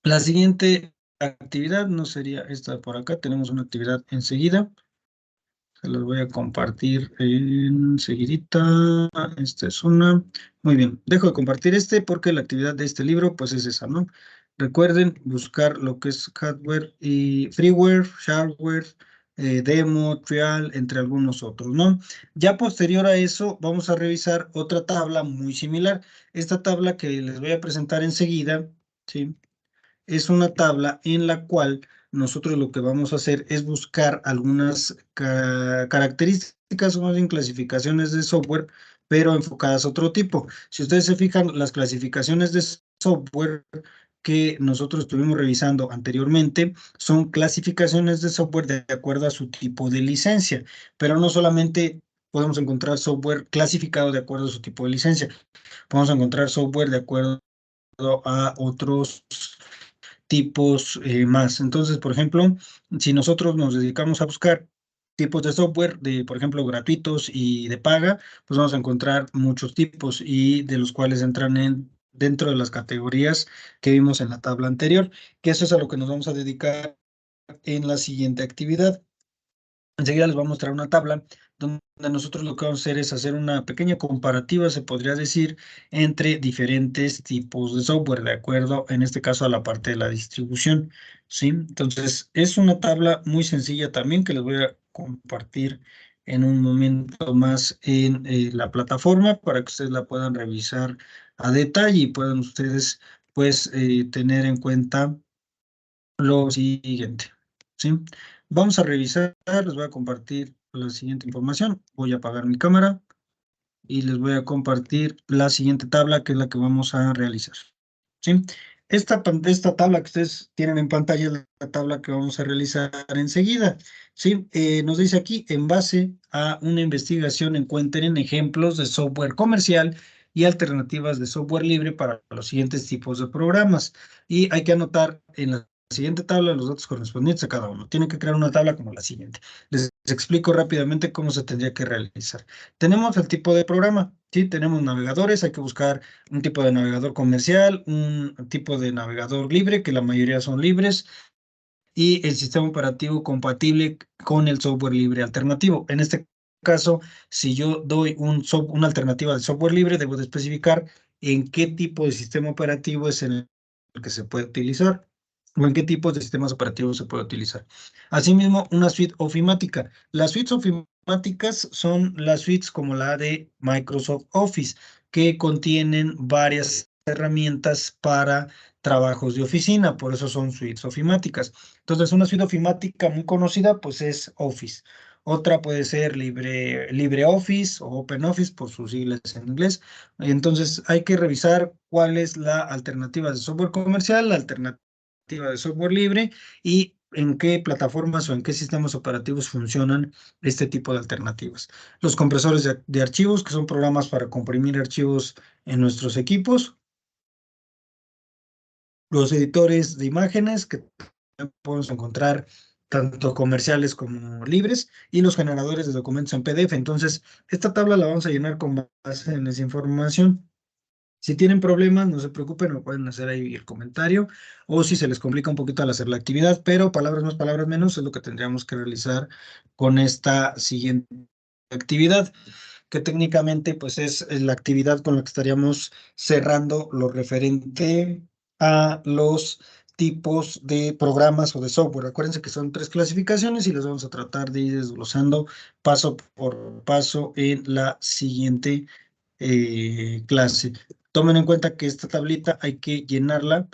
La siguiente actividad no sería esta por acá. Tenemos una actividad enseguida. Se las voy a compartir enseguidita. Esta es una. Muy bien. Dejo de compartir porque la actividad de este libro pues es esa, ¿no? Recuerden buscar lo que es hardware y freeware, shareware, demo, trial, entre algunos otros, ¿no? Ya posterior a eso vamos a revisar otra tabla muy similar. Esta tabla que les voy a presentar enseguida, ¿sí? Es una tabla en la cual nosotros lo que vamos a hacer es buscar algunas características o más bien clasificaciones de software, pero enfocadas a otro tipo. Si ustedes se fijan, las clasificaciones de software que nosotros estuvimos revisando anteriormente son clasificaciones de software de acuerdo a su tipo de licencia, pero no solamente podemos encontrar software clasificado de acuerdo a su tipo de licencia, podemos encontrar software de acuerdo a otros tipos más. Entonces, por ejemplo, si nosotros nos dedicamos a buscar tipos de software, por ejemplo, gratuitos y de paga, pues vamos a encontrar muchos tipos, y de los cuales entran dentro de las categorías que vimos en la tabla anterior, que eso es a lo que nos vamos a dedicar en la siguiente actividad. Enseguida les voy a mostrar una tabla donde nosotros lo que vamos a hacer es hacer una pequeña comparativa, se podría decir, entre diferentes tipos de software, de acuerdo, en este caso, a la parte de la distribución, ¿sí? Entonces, es una tabla muy sencilla también que les voy a compartir en un momento más en la plataforma para que ustedes la puedan revisar a detalle y puedan ustedes, pues, tener en cuenta lo siguiente, ¿sí? Vamos a revisar, les voy a compartir la siguiente información. Voy a apagar mi cámara y les voy a compartir la siguiente tabla, que es la que vamos a realizar, ¿sí? Esta tabla que ustedes tienen en pantalla es la tabla que vamos a realizar enseguida, ¿sí? Nos dice aquí, en base a una investigación, encuentren ejemplos de software comercial y alternativas de software libre para los siguientes tipos de programas. Y hay que anotar en la siguiente tabla los datos correspondientes a cada uno. Tienen que crear una tabla como la siguiente. Les explico rápidamente cómo se tendría que realizar. Tenemos el tipo de programa, ¿sí? Tenemos navegadores, hay que buscar un tipo de navegador comercial, un tipo de navegador libre, que la mayoría son libres, y el sistema operativo compatible con el software libre alternativo. En este caso, si yo doy una alternativa de software libre, debo de especificar en qué tipo de sistema operativo es el que se puede utilizar o en qué tipos de sistemas operativos se puede utilizar. Asimismo, una suite ofimática. Las suites ofimáticas son las suites como la de Microsoft Office, que contienen varias herramientas para trabajos de oficina, por eso son suites ofimáticas. Entonces, una suite ofimática muy conocida, pues es Office. Otra puede ser LibreOffice o OpenOffice por sus siglas en inglés. Entonces, hay que revisar cuál es la alternativa de software comercial, la alternativa de software libre y en qué plataformas o en qué sistemas operativos funcionan este tipo de alternativas. Los compresores de archivos, que son programas para comprimir archivos en nuestros equipos. Los editores de imágenes, que podemos encontrar tanto comerciales como libres, y los generadores de documentos en PDF. Entonces, esta tabla la vamos a llenar con base en esa información. Si tienen problemas, no se preocupen, me pueden hacer ahí el comentario, o si se les complica un poquito al hacer la actividad, pero palabras más, palabras menos es lo que tendríamos que realizar con esta siguiente actividad, que técnicamente pues es la actividad con la que estaríamos cerrando lo referente a los tipos de programas o de software. Acuérdense que son tres clasificaciones y las vamos a tratar de ir desglosando paso por paso en la siguiente clase. Tomen en cuenta que esta tablita hay que llenarla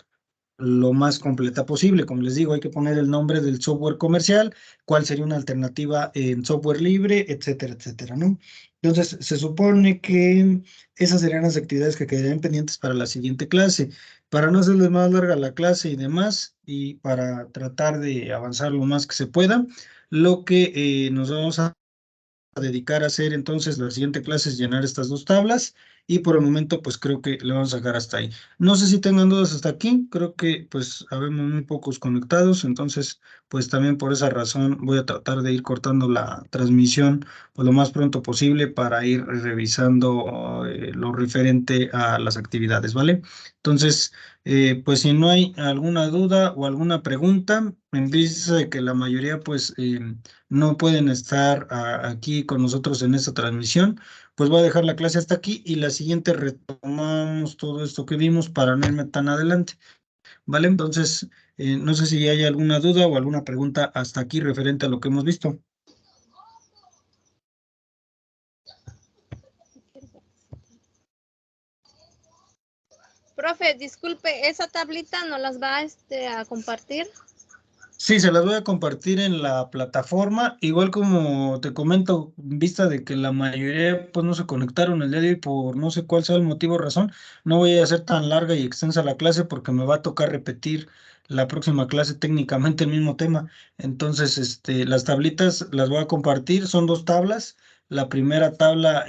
lo más completa posible. Como les digo, hay que poner el nombre del software comercial, cuál sería una alternativa en software libre, etcétera, etcétera, ¿no? Entonces, se supone que esas serían las actividades que quedarían pendientes para la siguiente clase. Para no hacerles más larga la clase y demás, y para tratar de avanzar lo más que se pueda, lo que nos vamos a dedicar a hacer entonces la siguiente clase es llenar estas dos tablas y por el momento pues creo que le vamos a sacar hasta ahí. No sé si tengan dudas hasta aquí, creo que pues habemos muy pocos conectados, entonces pues también por esa razón voy a tratar de ir cortando la transmisión pues lo más pronto posible para ir revisando lo referente a las actividades, ¿vale? Entonces, pues si no hay alguna duda o alguna pregunta, en vista de que la mayoría pues no pueden estar aquí con nosotros en esta transmisión, pues voy a dejar la clase hasta aquí y la siguiente retomamos todo esto que vimos para no irme tan adelante, ¿vale? Entonces, no sé si hay alguna duda o alguna pregunta hasta aquí referente a lo que hemos visto. Profe, disculpe, ¿esa tablita no las va a compartir? Sí, se las voy a compartir en la plataforma, igual como te comento, en vista de que la mayoría pues no se conectaron el día de hoy por no sé cuál sea el motivo o razón, no voy a hacer tan larga y extensa la clase porque me va a tocar repetir la próxima clase técnicamente el mismo tema. Entonces, las tablitas las voy a compartir, son dos tablas. La primera tabla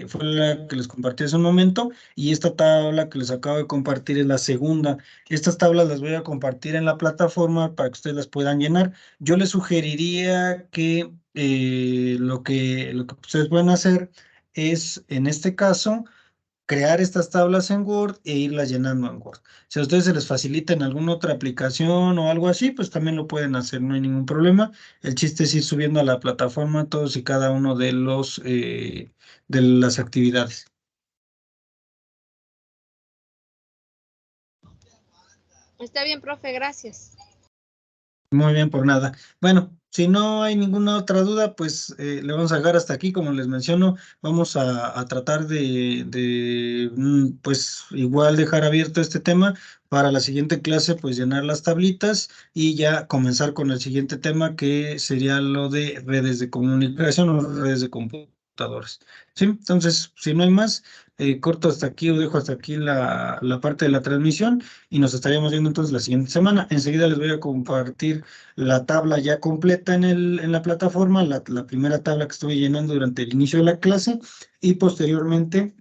fue la que les compartí hace un momento y esta tabla que les acabo de compartir es la segunda. Estas tablas las voy a compartir en la plataforma para que ustedes las puedan llenar. Yo les sugeriría que lo que ustedes pueden hacer es, en este caso, crear estas tablas en Word e irlas llenando en Word. Si a ustedes se les facilita en alguna otra aplicación o algo así, pues también lo pueden hacer, no hay ningún problema. El chiste es ir subiendo a la plataforma todos y cada uno de los de las actividades. Está bien, profe, gracias. Muy bien, por nada. Bueno, si no hay ninguna otra duda, pues le vamos a dejar hasta aquí. Como les menciono, vamos a tratar pues igual dejar abierto este tema para la siguiente clase, pues llenar las tablitas y ya comenzar con el siguiente tema que sería lo de redes de comunicación o redes de computadores. Sí, entonces, si no hay más, corto hasta aquí o dejo hasta aquí la parte de la transmisión y nos estaríamos viendo entonces la siguiente semana. Enseguida les voy a compartir la tabla ya completa en la plataforma, la primera tabla que estuve llenando durante el inicio de la clase y posteriormente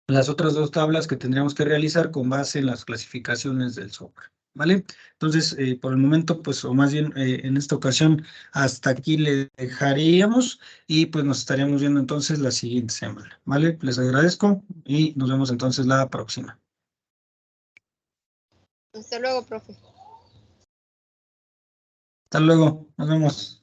las otras dos tablas que tendríamos que realizar con base en las clasificaciones del software. ¿Vale? Entonces, por el momento, pues, o más bien en esta ocasión, hasta aquí le dejaríamos y pues nos estaríamos viendo entonces la siguiente semana. ¿Vale? Les agradezco y nos vemos entonces la próxima. Hasta luego, profe. Hasta luego, nos vemos.